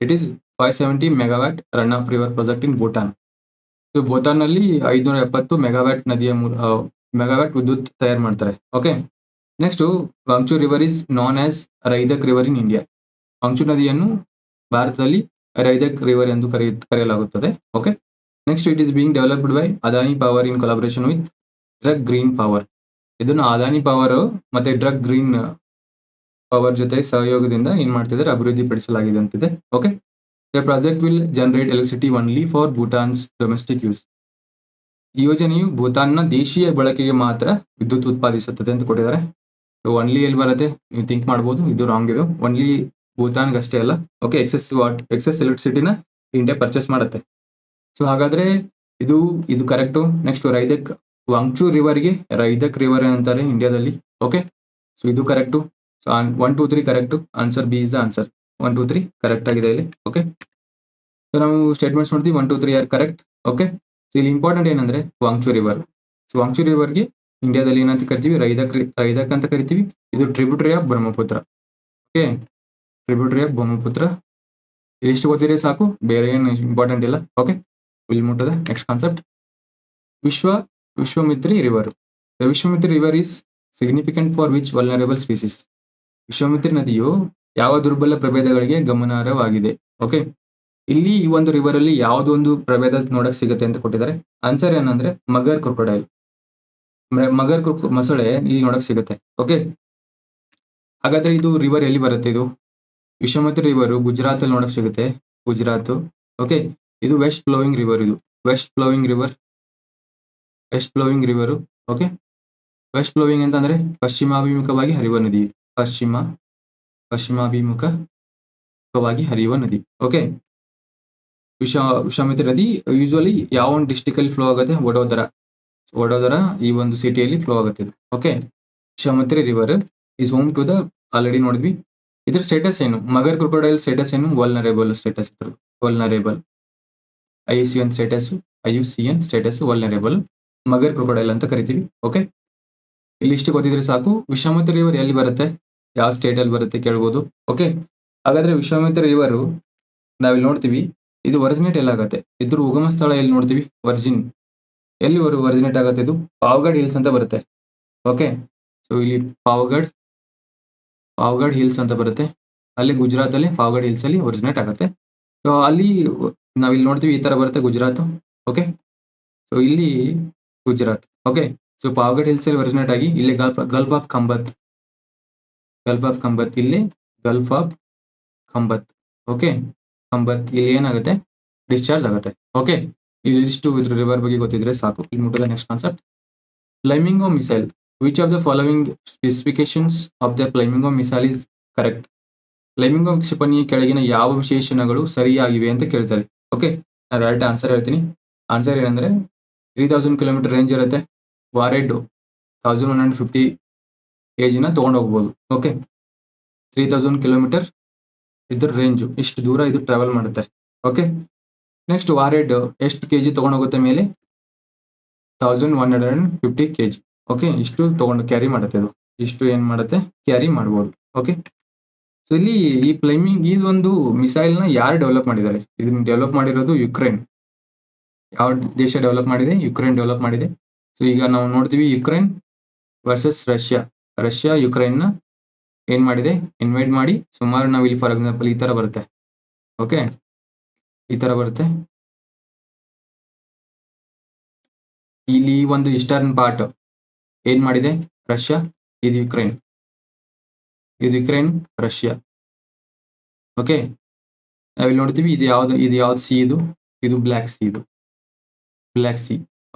It is 570 megawatt run of river project in Bhutan. So Bhutan ನಲ್ಲಿ 570 ಮೆಗಾವ್ಯಾಟ್ ವಿದ್ಯುತ್ ತಯಾರು ಮಾಡ್ತಾರೆ. Okay, next Wangchhu river is known as Raidak river in India. Wangchhu ನದಿಯನ್ನು ಭಾರತದಲ್ಲಿ ರೈದಕ್ ರಿವರ್ ಎಂದು ಕರೆಯಲಾಗುತ್ತದೆ. Okay, next it is being developed by Adani power in collaboration with Druk green power. ಇದನ್ನು Adani power ಮತ್ತೆ ಡ್ರಗ್ ಗ್ರೀನ್ ಪವರ್ ಜೊತೆ ಸಹಯೋಗದಿಂದ ಏನ್ ಮಾಡ್ತಿದ್ದಾರೆ? ಅಭಿವೃದ್ಧಿ ಪಡಿಸಲಾಗಿದೆ ಅಂತಿದೆ. Okay, the project will generate electricity only for Bhutan's domestic use. ಈ ಯೋಜನೆಯು ಭೂತಾನ್ನ ದೇಶೀಯ ಬಳಕೆಗೆ ಮಾತ್ರ ವಿದ್ಯುತ್ ಉತ್ಪಾದಿಸುತ್ತದೆ ಅಂತ ಕೊಟ್ಟಿದ್ದಾರೆ. ಒನ್ಲಿ ಎಲ್ಲಿ ಬರುತ್ತೆ ನೀವು ಥಿಂಕ್ ಮಾಡ್ಬೋದು, ಇದು ರಾಂಗ್. ಇದು ಒನ್ಲಿ ಭೂತಾನ್ಗೆ ಅಷ್ಟೇ ಅಲ್ಲ. ಓಕೆ, ಎಕ್ಸೆಸ್ ಎಲೆಕ್ಟ್ರಿಸಿಟಿನ ಇಂಡಿಯಾ ಪರ್ಚೇಸ್ ಮಾಡುತ್ತೆ. ಸೊ ಹಾಗಾದ್ರೆ ಇದು ಕರೆಕ್ಟು. ನೆಕ್ಸ್ಟ್ ರೈದಕ್ ವಾಂಗ್ಚೂ ರಿವರ್ಗೆ ರೈದಕ್ ರಿವರ್ ಅಂತಾರೆ ಇಂಡಿಯಾದಲ್ಲಿ. ಓಕೆ, ಸೊ ಇದು correct. So 1 2 3 correct. Answer B is the answer. 1 2 3 correct ಆಗಿದೆ ಇಲ್ಲಿ. ಓಕೆ, ಸೊ ನಾವು ಸ್ಟೇಟ್ಮೆಂಟ್ಸ್ ನೋಡ್ತೀವಿ. 1 2 3 ಆರ್ ಕರೆಕ್ಟ್. ಓಕೆ, ಸೊ ಇಲ್ಲಿ ಇಂಪಾರ್ಟೆಂಟ್ ಏನಂದ್ರೆ ವಾಂಗ್ಚೂ ರಿವರ್. ಸೊ ವಾಂಗ್ಚೂ ರಿವರ್ಗೆ ಇಂಡಿಯಾದಲ್ಲಿ ಏನಂತ ಕರಿತೀವಿ? ರೈದಕ್ ಅಂತ ಕರಿತೀವಿ. ಇದು tributary of Brahmaputra. Okay, tributary of Brahmaputra. ಇಷ್ಟು ಗೊತ್ತಿದ್ರೆ ಸಾಕು, ಬೇರೆ ಏನು ಇಂಪಾರ್ಟೆಂಟ್ ಇಲ್ಲ. ಓಕೆ, ಇಲ್ಲಿ ಮುಟ್ಟದ next concept Vishwamitri river. The Vishwamitri river is significant for which vulnerable species? Vishwamitri ನದಿಯು ಯಾವ ದುರ್ಬಲ ಪ್ರಭೇದಗಳಿಗೆ ಗಮನಾರ್ಹವಾಗಿದೆ? ಓಕೆ, ಇಲ್ಲಿ ಈ ಒಂದು ರಿವರ್ ಅಲ್ಲಿ ಯಾವ್ದು ಒಂದು ಪ್ರಭೇದ ನೋಡಕ್ ಸಿಗುತ್ತೆ ಅಂತ ಕೊಟ್ಟಿದ್ದಾರೆ. ಆನ್ಸರ್ ಏನಂದ್ರೆ ಮಗರ್ ಕ್ರೊಕೊಡೈಲ್. ಮೊಸಳೆ ಇಲ್ಲಿ ನೋಡಕ್ ಸಿಗುತ್ತೆ. ಓಕೆ, ಹಾಗಾದ್ರೆ ಇದು ರಿವರ್ ಎಲ್ಲಿ ಬರುತ್ತೆ? ಇದು ವಿಶ್ವಾಮಿತ್ರಿ ರಿವರ್ ಗುಜರಾತ್ ಅಲ್ಲಿ ನೋಡಕ್ ಸಿಗುತ್ತೆ. ಗುಜರಾತ್. ಓಕೆ, ಇದು ವೆಸ್ಟ್ ಫ್ಲೋವಿಂಗ್ ರಿವರ್. ಇದು west flowing river. Okay, west flowing ಅಂತಂದ್ರೆ ಪಶ್ಚಿಮಾಭಿಮುಖವಾಗಿ ಹರಿಯುವ ನದಿ. ಪಶ್ಚಿಮಾಭಿಮುಖವಾಗಿ ಹರಿಯುವ ನದಿ. ಓಕೆ, ವಿಶ್ವಾಮಿತ್ರಿ ನದಿ ಯೂಶುವಲಿ ಯಾವ ಒಂದು ಡಿಸ್ಟಿಕ್ ಅಲ್ಲಿ ಫ್ಲೋ ಆಗುತ್ತೆ? ವಡೋದರ ಈ ಒಂದು ಸಿಟಿಯಲ್ಲಿ ಫ್ಲೋ ಆಗುತ್ತೆ ಇದು. Okay, Vishwamitri river is home to the, already ನೋಡಿದ್ವಿ. ಇದ್ರ ಸ್ಟೇಟಸ್ ಏನು? ಮಗರ್ ಕ್ರೊಕೊಡೈಲ್ ಸ್ಟೇಟಸ್ ಏನು? Vulnerable status. Vulnerable. IUCN status vulnerable. Mugger crocodile ಅಂತ ಕರಿತೀವಿ. ಓಕೆ, ಇಲ್ಲಿ ಇಷ್ಟು ಗೊತ್ತಿದ್ರೆ ಸಾಕು. ವಿಶ್ವಾಮಿತ್ರಿ ರಿವರ್ ಎಲ್ಲಿ ಬರುತ್ತೆ, ಯಾವ ಸ್ಟೇಟ್ ಅಲ್ಲಿ ಬರುತ್ತೆ ಕೇಳ್ಬೋದು. ಓಕೆ, ಹಾಗಾದ್ರೆ ವಿಶ್ವಾಮಿತ್ರಿ ರಿವರ್ ನಾವಿಲ್ಲಿ ನೋಡ್ತೀವಿ. ಇದು ಒರಿಜಿನೇಟ್ ಎಲ್ಲಾಗತ್ತೆ? ಇದ್ರ ಉಗಮ ಸ್ಥಳ ಎಲ್ಲಿ ನೋಡ್ತೀವಿ? ಎಲ್ಲಿ ಒರಿಜಿನೇಟ್ ಆಗುತ್ತೆ? ಇದು ಪಾವಗಡ್ ಹಿಲ್ಸ್ ಅಂತ ಬರುತ್ತೆ. ಓಕೆ, ಸೊ ಇಲ್ಲಿ ಪಾವಗಡ್ ಹಿಲ್ಸ್ ಅಂತ ಬರುತ್ತೆ. ಅಲ್ಲಿ ಗುಜರಾತ್ ಅಲ್ಲಿ ಪಾವಗಡ್ ಹಿಲ್ಸ್ ಅಲ್ಲಿ ಒರಿಜಿನೇಟ್ ಆಗುತ್ತೆ. ಸೊ ಅಲ್ಲಿ ನಾವಿಲ್ಲಿ ನೋಡ್ತೀವಿ, ಈ ತರ ಬರುತ್ತೆ ಗುಜರಾತ್. ಓಕೆ, ಸೊ ಇಲ್ಲಿ Gujarat. Okay, so Pavagada hills ಅಲ್ಲಿ ಒರಿಜಿನೇಟ್ ಆಗಿ ಇಲ್ಲಿ ಗಲ್ಫ್ ಆಫ್ ಖಂಬತ್. ಇಲ್ಲಿ ಗಲ್ಫ್ ಆಫ್ ಖಂಬತ್. ಓಕೆ, ಖಂಬತ್ ಇಲ್ಲಿ ಏನಾಗುತ್ತೆ? ಡಿಸ್ಚಾರ್ಜ್ ಆಗುತ್ತೆ. ಓಕೆ, ಇಲ್ಲಿಷ್ಟು ಇದ್ರ ರಿವರ್ ಬಗ್ಗೆ ಗೊತ್ತಿದ್ರೆ ಸಾಕು. ಇಲ್ಲಿ ಮುಟ್ಟದ next concept flamingo missile. Which of the following specifications of the flamingo missile is correct? Flamingo ಕ್ಷಿಪಣಿಯ ಕೆಳಗಿನ ಯಾವ ವಿಶೇಷಣಗಳು ಸರಿಯಾಗಿವೆ ಅಂತ ಕೇಳ್ತಾರೆ. ಓಕೆ, ನಾನು ರೈಟ್ ಆನ್ಸರ್ ಹೇಳ್ತೀನಿ. ಆನ್ಸರ್ ಏನಂದ್ರೆ 3000 ಕಿಲೋಮೀಟರ್ ರೇಂಜ್ ಇರುತ್ತೆ. ವಾರೆಡ್ 1150 kg ತಗೊಂಡು ಹೋಗ್ಬೋದು. ಓಕೆ, 3000 ಕಿಲೋಮೀಟರ್ ಇದ್ರ ರೇಂಜ್, ಇಷ್ಟು ದೂರ ಇದು ಟ್ರಾವೆಲ್ ಮಾಡುತ್ತೆ. ಓಕೆ, ನೆಕ್ಸ್ಟ್ ವಾರೆಡ್ ಎಷ್ಟು ಕೆಜಿ ತಗೊಂಡೋಗುತ್ತೆ ಮೇಲೆ? 1150 kg. ಓಕೆ, ಇಷ್ಟು ತಗೊಂಡು ಕ್ಯಾರಿ ಮಾಡುತ್ತೆ. ಇದು ಇಷ್ಟು ಏನ್ ಮಾಡುತ್ತೆ? ಕ್ಯಾರಿ ಮಾಡ್ಬೋದು. ಓಕೆ, ಸೊ ಇಲ್ಲಿ ಈ ಇದೊಂದು ಮಿಸೈಲ್ ನ ಯಾರು ಡೆವಲಪ್ ಮಾಡಿದ್ದಾರೆ? ಇದನ್ನ ಡೆವಲಪ್ ಮಾಡಿರೋದು ಯುಕ್ರೇನ್. ಯಾವ ದೇಶ ಡೆವಲಪ್ ಮಾಡಿದೆ? ಯುಕ್ರೇನ್ ಡೆವಲಪ್ ಮಾಡಿದೆ. ಸೊ ಈಗ ನಾವು ನೋಡ್ತೀವಿ ಯುಕ್ರೇನ್ ವರ್ಸಸ್ ರಷ್ಯಾ ಯುಕ್ರೇನ್ ನ ಏನ್ ಮಾಡಿದೆ? ಇನ್ವೈಟ್ ಮಾಡಿ ಸುಮಾರು ನಾವು ಇಲ್ಲಿ ಫಾರ್ ಎಕ್ಸಾಂಪಲ್ ಈ ತರ ಬರುತ್ತೆ. ಓಕೆ, ಈ ತರ ಬರುತ್ತೆ. ಇಲ್ಲಿ ಒಂದು ಈಸ್ಟರ್ನ್ ಪಾರ್ಟ್ ಏನ್ ಮಾಡಿದೆ? ರಷ್ಯಾ. ಇದು ಯುಕ್ರೇನ್, ರಷ್ಯಾ. ಓಕೆ, ನಾವಿಲ್ಲಿ ನೋಡ್ತೀವಿ ಇದು ಯಾವ್ದು ಸಿ? ಇದು black C.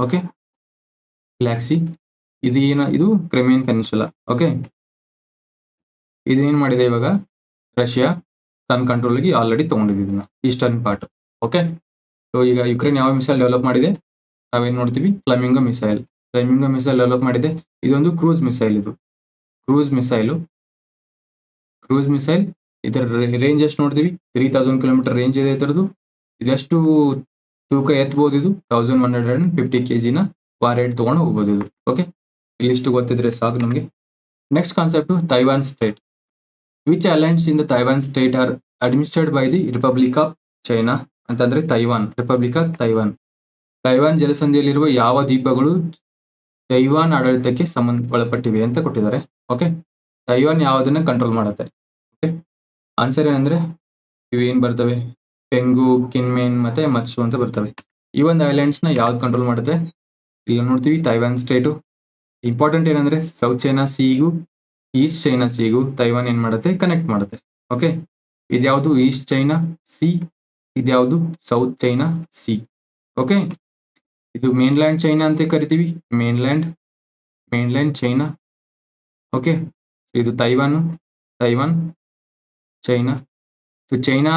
Okay, black C. ಇದು ಕ್ರಿಮಿಯನ್ ಪೆನಿನ್ಸುಲಾ. ಓಕೆ, ಇದೇನ್ ಮಾಡಿದೆ ಇವಾಗ? ರಷ್ಯಾ ತನ್ನ ಕಂಟ್ರೋಲ್ಗೆ ಆಲ್ರೆಡಿ ತಗೊಂಡಿದೆ ಇದನ್ನ, ಈಸ್ಟರ್ನ್ ಪಾರ್ಟ್. ಓಕೆ, ಸೊ ಈಗ ಯುಕ್ರೇನ್ ಯಾವ ಮಿಸೈಲ್ ಡೆವಲಪ್ ಮಾಡಿದೆ? ನಾವೇನ್ ನೋಡ್ತೀವಿ? ಫ್ಲೈಮಿಂಗೋ ಮಿಸೈಲ್ ಡೆವಲಪ್ ಮಾಡಿದೆ. ಇದೊಂದು ಕ್ರೂಸ್ ಮಿಸೈಲ್. ಇದು ಕ್ರೂಸ್ ಮಿಸೈಲ್. ಇದರ ರೇಂಜ್ ಎಷ್ಟು ನೋಡ್ತೀವಿ? 3000 ಕಿಲೋಮೀಟರ್ ರೇಂಜ್ ಇದೆ ಇದರದು. ಇದೆಷ್ಟು ತೂಕ ಎತ್ತಬಹುದು? ಇದು 1150 kg ವಾರೆಡ್ ತಗೊಂಡು ಹೋಗ್ಬೋದು ಇದು. ಓಕೆ, ಇಲ್ಲಿಷ್ಟು ಗೊತ್ತಿದ್ರೆ ಸಾಕು ನಮಗೆ. Next concept Taiwan strait. Which islands in the Taiwan strait are administered by the republic of China? ಅಂತಂದ್ರೆ ರಿಪಬ್ಲಿಕ್ ಆಫ್ ತೈವಾನ್ ಜಲಸಂಧಿಯಲ್ಲಿರುವ ಯಾವ ದ್ವೀಪಗಳು ತೈವಾನ್ ಆಡಳಿತಕ್ಕೆ ಒಳಪಟ್ಟಿವೆ ಅಂತ ಕೊಟ್ಟಿದ್ದಾರೆ. ಓಕೆ, ತೈವಾನ್ ಯಾವುದನ್ನ ಕಂಟ್ರೋಲ್ ಮಾಡುತ್ತೆ? ಓಕೆ, ಆನ್ಸರ್ ಏನಂದ್ರೆ ಇವೇನ್ ಬರ್ತವೆ? ಪೆಂಗು, ಕಿನ್ಮೇನ್ ಮತ್ತೆ ಮತ್ಸು ಅಂತ ಬರ್ತವೆ. ಈ ಒಂದು ಐಲ್ಯಾಂಡ್ಸ್ ನ ಯಾವ್ದು ಕಂಟ್ರೋಲ್ ಮಾಡುತ್ತೆ? ಇಲ್ಲಿ ನೋಡ್ತೀವಿ ತೈವಾನ್ ಸ್ಟೇಟು. ಇಂಪಾರ್ಟೆಂಟ್ ಏನಂದ್ರೆ ಸೌತ್ ಚೈನಾ ಸೀಗೂ ಈಸ್ಟ್ ಚೈನಾ ಸೀಗೂ ತೈವಾನ್ ಏನ್ ಮಾಡುತ್ತೆ? ಕನೆಕ್ಟ್ ಮಾಡುತ್ತೆ. ಓಕೆ, ಇದ್ಯಾವುದು? East China sea. ಇದ್ಯಾವುದು? South China sea. ಓಕೆ, ಇದು ಮೇನ್ಲ್ಯಾಂಡ್ ಚೈನಾ ಅಂತ ಕರಿತೀವಿ. Mainland China. ಓಕೆ, ಇದು ತೈವಾನ್ ಚೈನಾ. ಸೊ ಚೈನಾ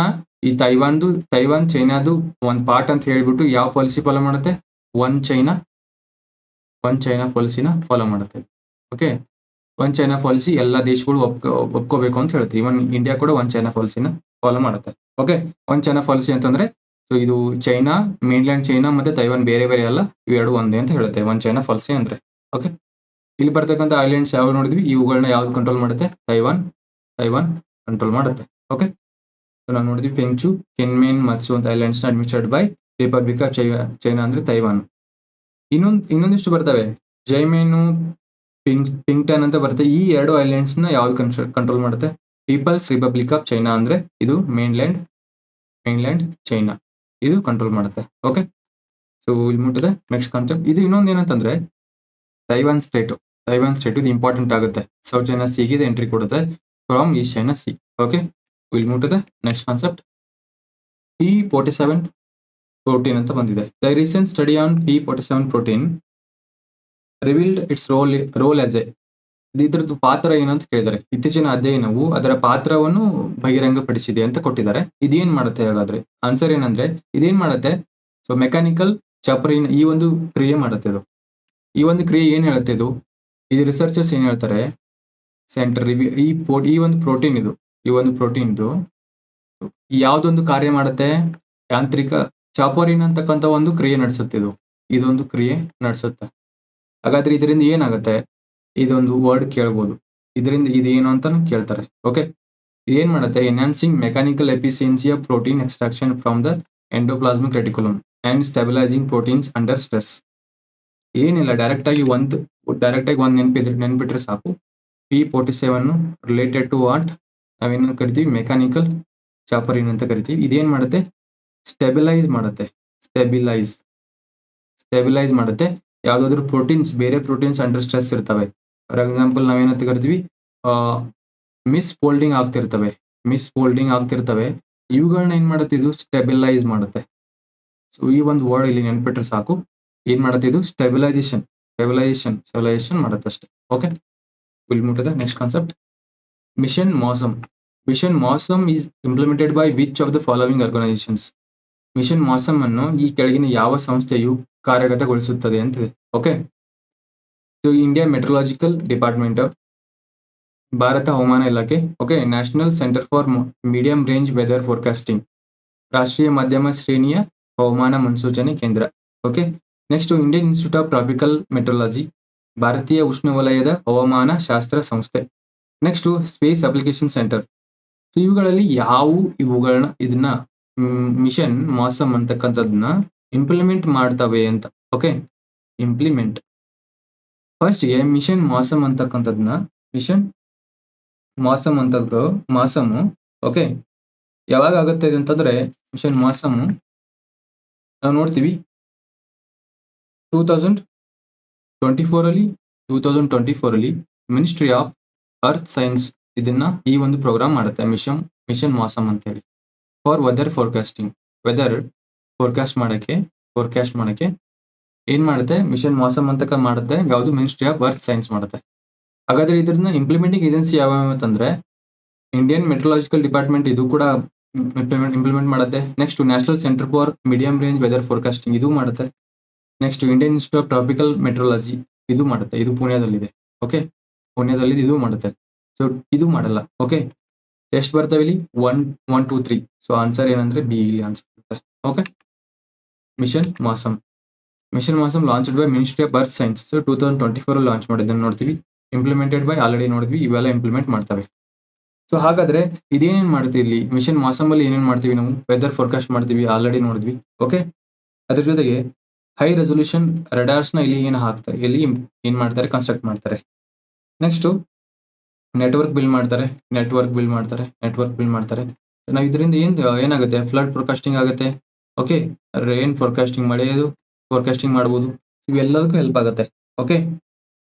ಈ ತೈವಾನ್ ಚೈನಾದು ಒಂದು ಪಾರ್ಟ್ ಅಂತ ಹೇಳ್ಬಿಟ್ಟು ಯಾವ ಪಾಲಿಸಿ ಫಾಲೋ ಮಾಡುತ್ತೆ? ಒನ್ ಚೈನಾ ಪಾಲಿಸಿನ ಫಾಲೋ ಮಾಡುತ್ತೆ. ಓಕೆ, ಒನ್ ಚೈನಾ ಪಾಲಿಸಿ ಎಲ್ಲ ದೇಶಗಳು ಒಪ್ಕೋಬೇಕು ಅಂತ ಹೇಳುತ್ತೆ. ಇವನ್ ಇಂಡಿಯಾ ಕೂಡ ಒನ್ ಚೈನಾ ಪಾಲಿಸಿನ ಫಾಲೋ ಮಾಡುತ್ತೆ. ಓಕೆ, ಒನ್ ಚೈನಾ ಪಾಲಿಸಿ ಅಂತಂದ್ರೆ ಸೊ ಇದು ಚೈನಾ, ಮೇನ್ಲ್ಯಾಂಡ್ ಚೈನಾ ಮತ್ತೆ ತೈವಾನ್ ಬೇರೆ ಬೇರೆ ಅಲ್ಲ, ಇವೆರಡು ಒಂದೇ ಅಂತ ಹೇಳುತ್ತೆ ಒನ್ ಚೈನಾ ಪಾಲಿಸಿ ಅಂದ್ರೆ. ಓಕೆ, ಇಲ್ಲಿ ಬರ್ತಕ್ಕಂಥ ಐಲ್ಯಾಂಡ್ಸ್ ಯಾವ ನೋಡಿದ್ವಿ, ಇವುಗಳನ್ನ ಯಾವ್ದು ಕಂಟ್ರೋಲ್ ಮಾಡುತ್ತೆ? ತೈವಾನ್ ಕಂಟ್ರೋಲ್ ಮಾಡುತ್ತೆ. ಓಕೆ, ನಾವು ನೋಡಿದ್ವಿ ಪೆಂಚು, ಕೆನ್ಮೇನ್, ಮತ್ಸು ಅಂತ islands administered by republic of China ಅಂದ್ರೆ ತೈವಾನ್. ಇನ್ನೊಂದಿಷ್ಟು ಬರ್ತವೆ, ಜೈಮೇನು, ಪಿಂಗ್ಟನ್ ಅಂತ ಬರುತ್ತೆ. ಈ ಎರಡು ಐಲ್ಯಾಂಡ್ಸ್ ನ ಯಾವ್ದು ಕಂಟ್ರೋಲ್ ಮಾಡುತ್ತೆ? ಪೀಪಲ್ಸ್ ರಿಪಬ್ಲಿಕ್ ಆಫ್ ಚೈನಾ ಅಂದ್ರೆ ಇದು ಮೇನ್ಲ್ಯಾಂಡ್ ಚೈನಾ ಇದು ಕಂಟ್ರೋಲ್ ಮಾಡುತ್ತೆ. ಓಕೆ, ಸೊ ಇಲ್ಲಿ ಮುಟ್ಟಿದೆ ನೆಕ್ಸ್ಟ್ ಕಾನ್ಸೆಪ್ಟ್. ಇದು ಇನ್ನೊಂದು ಏನಂತಂದ್ರೆ ತೈವಾನ್ ಸ್ಟೇಟ್ ಇದು ಇಂಪಾರ್ಟೆಂಟ್ ಆಗುತ್ತೆ. ಸೌತ್ ಚೈನಾ ಸಿಗೆ ಇದು ಎಂಟ್ರಿ ಕೊಡುತ್ತೆ from East China sea. Okay, ಇಲ್ಲಿ ಮುಟ್ಟಿದೆ ನೆಕ್ಸ್ಟ್ ಕಾನ್ಸೆಪ್ಟ್. P47 ಪ್ರೋಟೀನ್ ಅಂತ ಬಂದಿದೆ. The recent study on P47 protein revealed it's role as A, ಇದ್ರದ್ದು ಪಾತ್ರ ಏನಂತ ಕೇಳಿದ್ದಾರೆ. ಇತ್ತೀಚಿನ ಅಧ್ಯಯನವು ಅದರ ಪಾತ್ರವನ್ನು ಬಹಿರಂಗಪಡಿಸಿದೆ ಅಂತ ಕೊಟ್ಟಿದ್ದಾರೆ. ಇದೇನ್ ಮಾಡುತ್ತೆ ಹಾಗಾದ್ರೆ? ಆನ್ಸರ್ ಏನಂದ್ರೆ ಇದೇನ್ ಮಾಡುತ್ತೆ? ಸೊ ಮೆಕ್ಯಾನಿಕಲ್ ಚಾಪರಿನ್ ಈ ಒಂದು ಕ್ರಿಯೆ ಮಾಡುತ್ತೆ. ಈ ಒಂದು ಕ್ರಿಯೆ ಏನ್ ಹೇಳುತ್ತೆ? ಇದು ರಿಸರ್ಚರ್ಸ್ ಏನ್ ಹೇಳ್ತಾರೆ, ಸೆಂಟರ್ ಈ ಒಂದು ಪ್ರೋಟೀನ್ ಇದು ಯಾವ್ದೊಂದು ಕಾರ್ಯ ಮಾಡುತ್ತೆ? ಯಾಂತ್ರಿಕ ಚಾಪರಿನ್ ಅಂತಕ್ಕಂಥ ಒಂದು ಕ್ರಿಯೆ ನಡೆಸುತ್ತೆ. ಇದೊಂದು ಕ್ರಿಯೆ ನಡೆಸುತ್ತೆ. ಹಾಗಾದ್ರೆ ಇದರಿಂದ ಏನಾಗುತ್ತೆ? ಇದೊಂದು ವರ್ಡ್ ಕೇಳ್ಬೋದು, ಇದರಿಂದ ಇದೇನು ಅಂತ ಕೇಳ್ತಾರೆ. ಓಕೆ, ಏನ್ ಮಾಡುತ್ತೆ? Enhancing mechanical efficiency of protein extraction from the endoplasmic reticulum and stabilising proteins under stress. ಏನಿಲ್ಲ, ಡೈರೆಕ್ಟ್ ಆಗಿ ಒಂದು ನೆನ್ಪಿಟ್ರೆ ಸಾಕು. P47 ರಿಲೇಟೆಡ್ ಟು ವಾಟ್ ನಾವೇನು ಕರಿತೀವಿ? ಮೆಕ್ಯಾನಿಕಲ್ ಚಾಪರಿನ್ ಅಂತ ಕರಿತೀವಿ. ಇದೇನ್ ಮಾಡುತ್ತೆ? ಸ್ಟೆಬಿಲೈಸ್ ಮಾಡುತ್ತೆ ಯಾವ್ದಾದ್ರು ಬೇರೆ ಪ್ರೋಟೀನ್ಸ್ ಅಂಡರ್ ಸ್ಟ್ರೆಸ್ ಇರ್ತವೆ. ಫಾರ್ ಎಕ್ಸಾಂಪಲ್ ನಾವೇನಂತ ಕರಿತೀವಿ? ಮಿಸ್ ಫೋಲ್ಡಿಂಗ್ ಆಗ್ತಿರ್ತವೆ. ಇವುಗಳನ್ನ ಏನ್ ಮಾಡುತ್ತೆ? ಇದು ಸ್ಟೆಬಿಲೈಸ್ ಮಾಡುತ್ತೆ. ಸೊ ಈ ಒಂದು ವರ್ಡ್ ಇಲ್ಲಿ ನೆನ್ಪಿಟ್ರೆ ಸಾಕು. ಏನ್ ಮಾಡುತ್ತೆ? ಇದು ಸ್ಟೆಬಿಲೈಸೇಷನ್ ಮಾಡುತ್ತೆ ಅಷ್ಟೇ. ಓಕೆ, ಇಲ್ಲಿ ಮುಟ್ಟಿದೆ next concept. Mission Mausam is implemented by which of the following organisations. Mission Mausam ಅನ್ನು ಈ ಕೆಳಗಿನ ಯಾವ ಸಂಸ್ಥೆಯು ಕಾರ್ಯಗತಗೊಳಿಸುತ್ತದೆ ಅಂತಿದೆ. Okay, so India meteorological department, ಭಾರತ ಹವಾಮಾನ ಇಲಾಖೆ. Okay, national centre for medium range weather forecasting, ರಾಷ್ಟ್ರೀಯ ಮಧ್ಯಮ ಶ್ರೇಣಿಯ ಹವಾಮಾನ ಮುನ್ಸೂಚನೆ ಕೇಂದ್ರ. Okay, next Indian institute of tropical meteorology, ಭಾರತೀಯ ಉಷ್ಣವಲಯದ ಹವಾಮಾನ ಶಾಸ್ತ್ರ ಸಂಸ್ಥೆ. Next space application centre. ಇವುಗಳಲ್ಲಿ ಇದನ್ನ ಮಿಷನ್ ಮಾಸಮ್ ಅಂತಕ್ಕಂಥದ್ದನ್ನ ಇಂಪ್ಲಿಮೆಂಟ್ ಮಾಡ್ತವೆ ಅಂತ. ಓಕೆ, ಇಂಪ್ಲಿಮೆಂಟ್ ಫಸ್ಟ್ಗೆ ಮಿಷನ್ ಮಾಸಮ್ ಓಕೆ, ಯಾವಾಗ ಆಗುತ್ತೆ ಅಂತಂದ್ರೆ ಮಿಷನ್ ಮಾಸಮ್ ನಾವು ನೋಡ್ತೀವಿ 2024 ಅಲ್ಲಿ ಮಿನಿಸ್ಟ್ರಿ ಆಫ್ ಅರ್ತ್ ಸೈನ್ಸ್ ಇದನ್ನ ಈ ಒಂದು ಪ್ರೋಗ್ರಾಮ್ ಮಾಡುತ್ತೆ, ಮಿಷನ್ ಮಾಸಮ್ ಅಂತ ಹೇಳಿ. ಫಾರ್ ವೆದರ್ ಫೋರ್ಕಾಸ್ಟ್ ಮಾಡಕ್ಕೆ ಏನ್ ಮಾಡುತ್ತೆ? ಮಿಷನ್ ಮಾಸಮ್ ಅಂತ ಮಾಡುತ್ತೆ. ಯಾವುದು? ಮಿನಿಸ್ಟ್ರಿ ಆಫ್ ಅರ್ತ್ ಸೈನ್ಸ್ ಮಾಡುತ್ತೆ. ಹಾಗಾದ್ರೆ ಇದನ್ನ ಇಂಪ್ಲಿಮೆಂಟಿಂಗ್ ಏಜೆನ್ಸಿ ಯಾವ ಅಂತಂದ್ರೆ ಇಂಡಿಯನ್ ಮೆಟ್ರಲಾಜಿಕಲ್ ಡಿಪಾರ್ಟ್ಮೆಂಟ್, ಇದು ಕೂಡ ಇಂಪ್ಲಿಮೆಂಟ್ ಮಾಡುತ್ತೆ. Next national centre for medium range weather forecasting ಇದು ಮಾಡುತ್ತೆ. Next Indian institute of tropical meteorology ಇದು ಮಾಡುತ್ತೆ. ಇದು ಪುಣೆದಲ್ಲಿದೆ. ಓಕೆ, ಪುಣೆದಲ್ಲಿ ಇದು ಮಾಡುತ್ತೆ. ಸೊ ಇದು ಮಾಡಲ್ಲ. ಓಕೆ, ಎಷ್ಟು ಬರ್ತವೆ ಇಲ್ಲಿ? 1, 2, 3. ಸೊ ಆನ್ಸರ್ ಏನಂದ್ರೆ ಬಿ ಇಲ್ಲಿ ಆನ್ಸರ್ ಬರುತ್ತೆ. Okay, mission Mausam launched by ministry of earth science. So 2024 launch ಮಾಡಿದ್ದನ್ನು ನೋಡ್ತೀವಿ. ಇಂಪ್ಲಿಮೆಂಟೆಡ್ ಬೈ ಆಲ್ರೆಡಿ ನೋಡಿದ್ವಿ, ಇವೆಲ್ಲ ಇಂಪ್ಲಿಮೆಂಟ್ ಮಾಡ್ತವೆ. ಸೊ ಹಾಗಾದ್ರೆ ಇದೇನೇನ್ ಮಾಡ್ತೀವಿ ಇಲ್ಲಿ ಮಿಷನ್ ಮಾಸಮ್ ಅಲ್ಲಿ? ಏನೇನ್ ಮಾಡ್ತೀವಿ ನಾವು? ವೆದರ್ ಫೋರ್ಕಾಸ್ಟ್ ಮಾಡ್ತೀವಿ, ಆಲ್ರೆಡಿ ನೋಡಿದ್ವಿ. ಓಕೆ, ಅದ್ರ ಜೊತೆಗೆ ಹೈ ರೆಸೊಲ್ಯೂಷನ್ ರಡಾರ್ಸ್ ನ ಇಲ್ಲಿ ಏನ್ ಮಾಡ್ತಾರೆ? ಕನ್ಸ್ಟ್ರಕ್ಟ್ ಮಾಡ್ತಾರೆ. ನೆಕ್ಸ್ಟ್ ನೆಟ್ವರ್ಕ್ ಬಿಲ್ ಮಾಡ್ತಾರೆ. ನಾವು ಇದರಿಂದ ಏನಾಗುತ್ತೆ? ಫ್ಲಡ್ ಫೋರ್ಕಾಸ್ಟಿಂಗ್ ಆಗುತ್ತೆ. ಓಕೆ, ರೇನ್ ಫೋರ್ಕಾಸ್ಟಿಂಗ್, ಮಳೆಯದು ಫೋರ್ಕಾಸ್ಟಿಂಗ್ ಮಾಡಬಹುದು. ಇವೆಲ್ಲದಕ್ಕೂ ಹೆಲ್ಪ್ ಆಗುತ್ತೆ. ಓಕೆ,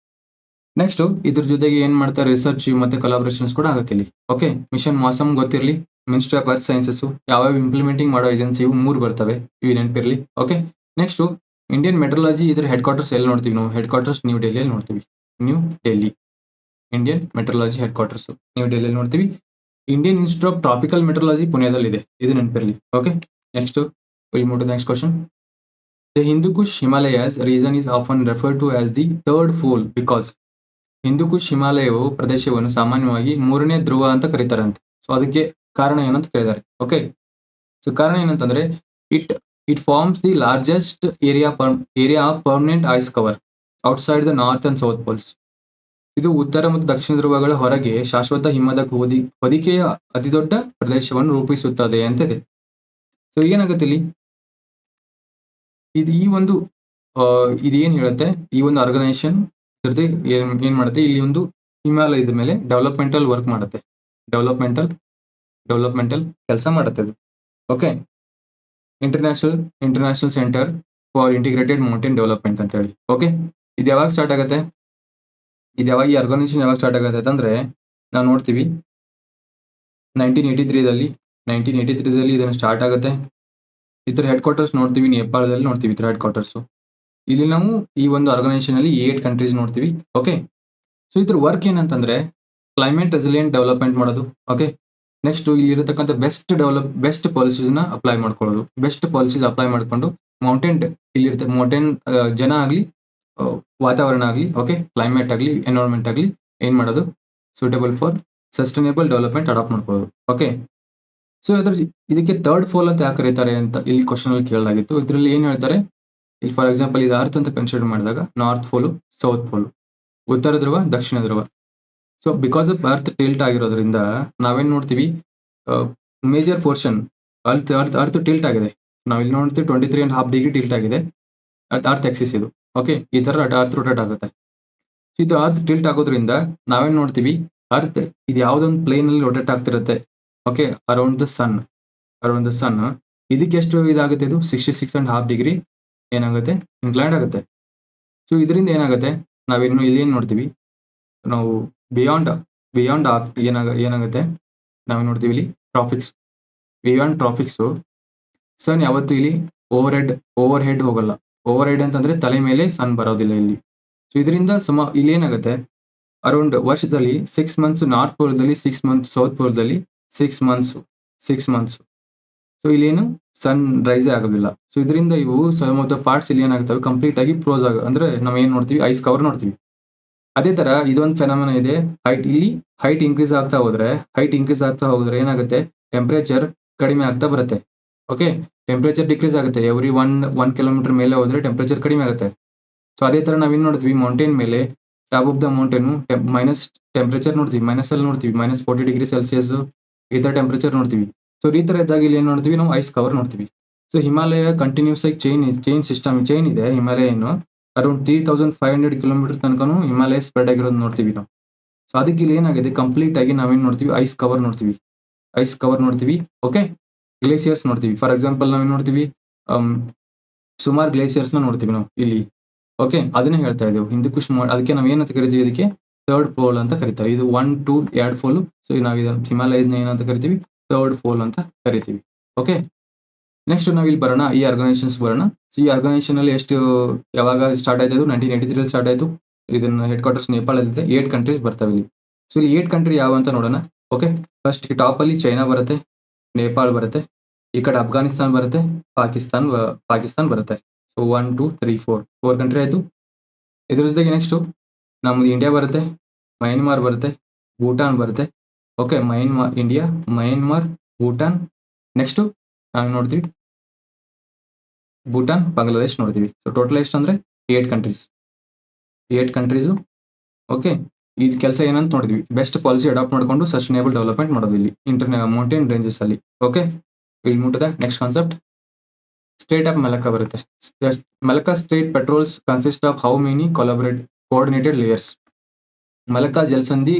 ನೆಕ್ಸ್ಟ್ ಇದ್ರ ಜೊತೆಗೆ ಏನ್ ಮಾಡ್ತಾರೆ? ರಿಸರ್ಚ್ ಮತ್ತೆ ಕೊಲಾಬರೇಷನ್ಸ್ ಕೂಡ ಆಗುತ್ತೆ ಇಲ್ಲಿ. ಓಕೆ, ಮಿಷನ್ ಮಾಸಮ್ ಗೊತ್ತಿರಲಿ. ಮಿನಿಸ್ಟ್ರಿ ಆಫ್ ಅರ್ತ್ ಸೈನ್ಸಸ್ ಯಾವ್ಯಾವ ಇಂಪ್ಲಿಮೆಂಟಿಂಗ್ ಮಾಡೋ ಏಜೆನ್ಸಿ 3 ಬರ್ತವೆ, ಇವು ನೆನಪಿರ್ಲಿ. ಓಕೆ, ನೆಕ್ಸ್ಟ್ ಇಂಡಿಯನ್ ಮೆಟ್ರಾಲಜಿ ಇದ್ರ ಹೆಡ್ ಕ್ವಾರ್ಟರ್ಸ್ ಎಲ್ಲಿ ನೋಡ್ತೀವಿ ನಾವು? ಹೆಡ್ ಕ್ವಾರ್ಟರ್ಸ್ ನ್ಯೂ ಡೆಲ್ಲಿಯಲ್ಲಿ ನೋಡ್ತೀವಿ. New Delhi Indian meteorology headquarters new ಡೆಲ್ಲಿಯಲ್ಲಿ ನೋಡ್ತೀವಿ. Indian institute of tropical meteorology ಪುಣೆದಲ್ಲಿದೆ. ಇದು ನೆನಪಿರಲಿ. Okay, next will move to next question. The Hindu Kush Himalayas region is often referred to as the third pole because Hindu Kush ಹಿಮಾಲಯವು ಪ್ರದೇಶವನ್ನು ಸಾಮಾನ್ಯವಾಗಿ ಮೂರನೇ ಧ್ರುವ ಅಂತ ಕರೀತಾರಂತೆ. ಸೊ ಅದಕ್ಕೆ ಕಾರಣ ಏನಂತ ಕೇಳಿದ್ದಾರೆ. ಓಕೆ, ಸೊ ಕಾರಣ ಏನಂತಂದ್ರೆ it forms the largest area of permanent ice cover outside the north and south poles. ಇದು ಉತ್ತರ ಮತ್ತು ದಕ್ಷಿಣ ಧ್ರುವಗಳ ಹೊರಗೆ ಶಾಶ್ವತ ಹಿಮದ ಹೊದಿಕೆಯ ಅತಿದೊಡ್ಡ ಪ್ರದೇಶವನ್ನು ರೂಪಿಸುತ್ತದೆ ಅಂತಿದೆ. ಸೊ ಏನಾಗುತ್ತೆ ಇಲ್ಲಿ, ಇದು ಈ ಒಂದು ಇದೇನ್ ಹೇಳುತ್ತೆ, ಈ ಒಂದು ಆರ್ಗನೈಸೇಷನ್ ಏನ್ ಮಾಡುತ್ತೆ, ಇಲ್ಲಿ ಒಂದು ಹಿಮಾಲಯದ ಮೇಲೆ ಡೆವಲಪ್ಮೆಂಟಲ್ ವರ್ಕ್ ಮಾಡುತ್ತೆ. ಡೆವಲಪ್ಮೆಂಟಲ್ ಕೆಲಸ ಮಾಡುತ್ತೆ ಅದು. Okay, international centre for integrated mountain development ಅಂತ ಹೇಳಿ. ಓಕೆ, ಇದು ಯಾವಾಗ ಸ್ಟಾರ್ಟ್ ಆಗುತ್ತೆ, ಈ ಆರ್ಗನೈಸೇಷನ್ ಯಾವಾಗ ಸ್ಟಾರ್ಟ್ ಆಗುತ್ತೆ ಅಂದ್ರೆ ನಾವು ನೋಡ್ತೀವಿ 1983ದಲ್ಲಿ ಇದನ್ನು ಸ್ಟಾರ್ಟ್ ಆಗುತ್ತೆ. ಇದ್ರ ಹೆಡ್ ಕ್ವಾರ್ಟರ್ಸ್ ನೋಡ್ತೀವಿ ನೇಪಾಳದಲ್ಲಿ ನೋಡ್ತೀವಿ ಇದ್ರ ಹೆಡ್ ಕ್ವಾರ್ಟರ್ಸ್. ಇಲ್ಲಿ ನಾವು ಈ ಒಂದು ಆರ್ಗನೈಸೇಷನ್ ಅಲ್ಲಿ 8 ಕಂಟ್ರೀಸ್ ನೋಡ್ತೀವಿ. ಓಕೆ, ಸೊ ಇದ್ರ ವರ್ಕ್ ಏನಂತಂದ್ರೆ ಕ್ಲೈಮೇಟ್ ರೆಸಿಲಿಯಂಟ್ ಡೆವಲಪ್ಮೆಂಟ್ ಮಾಡೋದು. ಓಕೆ, ನೆಕ್ಸ್ಟ್ ಇಲ್ಲಿ ಇರತಕ್ಕಂಥ ಬೆಸ್ಟ್ ಪಾಲಿಸೀಸ್ ನ ಅಪ್ಲೈ ಮಾಡ್ಕೊಳ್ಳೋದು. ಬೆಸ್ಟ್ ಪಾಲಿಸೀಸ್ ಅಪ್ಲೈ ಮಾಡ್ಕೊಂಡು ಮೌಂಟೇನ್ ಜನ ಆಗ್ಲಿ, ವಾತಾವರಣ ಆಗಲಿ, ಓಕೆ, ಕ್ಲೈಮೇಟ್ ಆಗಲಿ, ಎನ್ವೈರನ್ಮೆಂಟ್ ಆಗಲಿ ಏನ್ ಮಾಡೋದು, suitable for sustainable development adapt ಮಾಡ್ಕೊಳ್ಳೋದು. ಓಕೆ, ಸೊ ಇದಕ್ಕೆ ಥರ್ಡ್ ಪೋಲ್ ಅಂತ ಯಾಕೆ ಕರೀತಾರೆ ಅಂತ ಇಲ್ಲಿ ಕ್ವಶನ್ ಅಲ್ಲಿ ಕೇಳಲಾಗಿತ್ತು. ಇದರಲ್ಲಿ ಏನ್ ಹೇಳ್ತಾರೆ, ಇಲ್ಲಿ ಫಾರ್ ಎಕ್ಸಾಂಪಲ್ ಇದು ಅರ್ತ್ ಅಂತ ಕನ್ಸಿಡರ್ ಮಾಡಿದಾಗ ನಾರ್ತ್ ಪೋಲು, ಸೌತ್ ಪೋಲು, ಉತ್ತರ ಧ್ರುವ, ದಕ್ಷಿಣ ಧ್ರುವ. So because of earth tilt ಆಗಿರೋದ್ರಿಂದ ನಾವೇನ್ ನೋಡ್ತೀವಿ, ಮೇಜರ್ ಪೋರ್ಷನ್ ಅರ್ತ್ ಟಿಲ್ಟ್ ಆಗಿದೆ. ನಾವು ಇಲ್ಲಿ ನೋಡ್ತೀವಿ 23.5 ಡಿಗ್ರಿ ಟಿಲ್ಟ್ ಆಗಿದೆ ಅರ್ತ್ ಆಕ್ಸಿಸ್ ಇದು. ಓಕೆ, ಈ ತರ ಅರ್ತ್ ರೊಟೇಟ್ ಆಗುತ್ತೆ. ಇದು ಅರ್ತ್ ಟಿಲ್ಟ್ ಆಗೋದ್ರಿಂದ ನಾವೇನ್ ನೋಡ್ತೀವಿ, ಅರ್ತ್ ಇದು ಯಾವ್ದೊಂದು ಪ್ಲೇನ್ ಅಲ್ಲಿ ರೊಟೇಟ್ ಆಗ್ತಿರುತ್ತೆ. ಓಕೆ, ಅರೌಂಡ್ ದ ಸನ್ ಇದಕ್ಕೆ ಎಷ್ಟು ಇದಾಗುತ್ತೆ, ಇದು 66.5 ಡಿಗ್ರಿ ಏನಾಗುತ್ತೆ, ಇನ್ಕ್ಲೈಂಡ್ ಆಗುತ್ತೆ. ಸೊ ಇದರಿಂದ ಏನಾಗುತ್ತೆ, ನಾವಿನ್ನು ಇಲ್ಲಿ ಏನ್ ನೋಡ್ತೀವಿ, ನಾವು ಬಿಯಾಂಡ್ ಏನಾಗುತ್ತೆ, ನಾವು ನೋಡ್ತೀವಿ ಇಲ್ಲಿ ಟ್ರಾಪಿಕ್ಸ್ ಸನ್ ಯಾವತ್ತು ಇಲ್ಲಿ ಓವರ್ ಹೆಡ್ ಹೋಗಲ್ಲ. ಓವರ್ ಹೆಡ್ ಅಂತಂದ್ರೆ ತಲೆ ಮೇಲೆ ಸನ್ ಬರೋದಿಲ್ಲ ಇಲ್ಲಿ. ಸೊ ಇದರಿಂದ ಇಲ್ಲಿ ಏನಾಗುತ್ತೆ, ಅರೌಂಡ್ ವರ್ಷದಲ್ಲಿ 6 ಮಂತ್ಸ್ ನಾರ್ತ್ ಪೋಲ್ದಲ್ಲಿ, 6 ಮಂತ್ಸ್ ಸೌತ್ ಪೋಲ್ದಲ್ಲಿ, 6 ಮಂತ್ಸ್ ಸೊ ಇಲ್ಲೇನು ಸನ್ ರೈಸೇ ಆಗೋದಿಲ್ಲ. ಸೊ ಇದರಿಂದ ಇವು ಸಮ್ ಆಫ್ ದ ಪಾರ್ಟ್ಸ್ ಇಲ್ಲಿ ಏನಾಗ್ತವೆ, ಕಂಪ್ಲೀಟ್ ಆಗಿ ಫ್ರೋಸ್ ಅಂದ್ರೆ ನಾವು ಏನ್ ನೋಡ್ತೀವಿ, ಐಸ್ ಕವರ್ ನೋಡ್ತೀವಿ. ಅದೇ ತರ ಇದೊಂದು ಫೆನಾಮಿನಾ ಇದೆ. ಹೈಟ್ ಇನ್ಕ್ರೀಸ್ ಆಗ್ತಾ ಹೋದ್ರೆ ಏನಾಗುತ್ತೆ, ಟೆಂಪರೇಚರ್ ಕಡಿಮೆ ಆಗ್ತಾ ಬರುತ್ತೆ. ಓಕೆ, ಟೆಂಪರೇಚರ್ ಡಿಕ್ರೀಸ್ ಆಗುತ್ತೆ. ಎವ್ರಿ 1 ಕಿಲೋಮೀಟರ್ ಮೇಲೆ ಹೋದ್ರೆ ಟೆಂಪರೇಚರ್ ಕಡಿಮೆ ಆಗುತ್ತೆ. ಸೊ ಅದೇ ತರ ನಾವೇನ್ ನೋಡ್ತೀವಿ, ಮೌಂಟೇನ್ ಮೇಲೆ top of the mountain minus temperature ನೋಡ್ತೀವಿ, -40 ಡಿಗ್ರಿ ಸೆಲ್ಸಿಯಸ್ ಈ ತರ ಟೆಂಪರೇಚರ್ ನೋಡ್ತೀವಿ. ಸೊ ಈ ತರ ಇದ್ದಾಗ ಇಲ್ಲಿ ಏನ್ ನೋಡ್ತೀವಿ, ನಾವು ಐಸ್ ಕವರ್ ನೋಡ್ತೀವಿ. ಸೊ ಹಿಮಾಲಯ ಕಂಟಿನ್ಯೂಸ್ ಆಗಿ ಚೈನ್ ಇದೆ. ಹಿಮಾಲಯ ಅರೌಂಡ್ 3500 ಕಿಲೋಮೀಟರ್ ತನಕನೂ ಹಿಮಾಲಯ ಸ್ಪ್ರೆಡ್ ಆಗಿರೋದು ನೋಡ್ತೀವಿ ನಾವು. ಸೊ ಅದಕ್ಕೆ ಇಲ್ಲಿ ಏನಾಗಿದೆ, ಕಂಪ್ಲೀಟ್ ಆಗಿ ನಾವೇನ್ ನೋಡ್ತೀವಿ, ಐಸ್ ಕವರ್ ನೋಡ್ತೀವಿ. ಓಕೆ, ಗ್ಲೇಸಿಯರ್ಸ್ ನೋಡ್ತೀವಿ. ಫಾರ್ ಎಕ್ಸಾಂಪಲ್ ನಾವೇನ್ ನೋಡ್ತೀವಿ, ಸುಮಾರು ಗ್ಲೇಸಿಯರ್ಸ್ ನೋಡ್ತೀವಿ ನಾವು ಇಲ್ಲಿ. ಓಕೆ, ಅದನ್ನೇ ಹೇಳ್ತಾ ಇದ್ದೇವೆ ಹಿಂದೂ ಕುಶ್. ಅದಕ್ಕೆ ನಾವು ಏನಂತ ಕರಿತೀವಿ, ಇದಕ್ಕೆ ಥರ್ಡ್ ಪೋಲ್ ಅಂತ ಕರೀತಾರೆ. ಇದು 1, 2, 2 ಪೋಲ್. ಸೊ ನಾವು ಇದು ಹಿಮಾಲಯದ ಏನಂತ ಕರಿತೀವಿ, ಥರ್ಡ್ ಪೋಲ್ ಅಂತ ಕರಿತೀವಿ. ಓಕೆ, ನೆಕ್ಸ್ಟ್ ನಾವು ಇಲ್ಲಿ ಬರೋಣ, ಈ ಆರ್ಗನೈಸೇಷನ್ಸ್ ಬರೋಣ. ಸೊ ಈ ಆರ್ಗನೈಸೇಷನ್ ಅಲ್ಲಿ ಯಾವಾಗ ಸ್ಟಾರ್ಟ್ ಆಯ್ತು, 1983 ಸ್ಟಾರ್ಟ್ ಆಯ್ತು. ಇದನ್ನ ಹೆಡ್ ಕ್ವಾರ್ಟರ್ಸ್ ನೇಪಾಳಲ್ಲಿದೆ. 8 ಕಂಟ್ರೀಸ್ ಬರ್ತವೆ ಇಲ್ಲಿ. ಸೊ ಇಲ್ಲಿ 8 ಕಂಟ್ರಿ ಯಾವ ಅಂತ ನೋಡೋಣ. ಓಕೆ, ಫಸ್ಟ್ ಟಾಪ್ ಅಲ್ಲಿ ಚೈನಾ ಬರುತ್ತೆ, ನೇಪಾಳ ಬರುತ್ತೆ, ಈ ಕಡೆ ಅಫ್ಘಾನಿಸ್ತಾನ್ ಬರುತ್ತೆ, ಪಾಕಿಸ್ತಾನ್ ಬರುತ್ತೆ. ಸೊ 1, 2, 3, 4 ಕಂಟ್ರಿ ಆಯ್ತು. ಇದ್ರ ಜೊತೆಗೆ ನೆಕ್ಸ್ಟ್ ನಮ್ದು ಇಂಡಿಯಾ ಬರುತ್ತೆ, ಮಯನ್ಮಾರ್ ಬರುತ್ತೆ, ಭೂಟಾನ್ ಬರುತ್ತೆ. ಓಕೆ, ಮಯನ್ಮಾರ್, ಭೂಟಾನ್. ನೆಕ್ಸ್ಟ್ ನಾವು ನೋಡ್ತೀವಿ ಭೂಟಾನ್, ಬಾಂಗ್ಲಾದೇಶ್ ನೋಡ್ತೀವಿ. ಸೊ ಟೋಟಲ್ ಎಷ್ಟು ಅಂದ್ರೆ 8 ಕಂಟ್ರೀಸು. ಓಕೆ, ಈ ಕೆಲಸ ಏನಂತ ನೋಡಿದ್ವಿ, ಬೆಸ್ಟ್ ಪಾಲಿಸಿ ಅಡಾಪ್ಟ್ ಮಾಡಿಕೊಂಡು ಸಸ್ಟೈನೇಬಲ್ ಡೆವಲಪ್ಮೆಂಟ್ ಮಾಡೋದು ಇಲ್ಲಿ ಮೌಂಟೇನ್ ರೇಂಜಸ್ ಅಲ್ಲಿ. ಓಕೆ, ಇಲ್ಲಿ ಮುಟ್ಟದ next concept, strait of Malacca ಬರುತ್ತೆ. Malacca strait patrols consist of how many coordinated layers. Malacca ಜಲಸಂಧಿ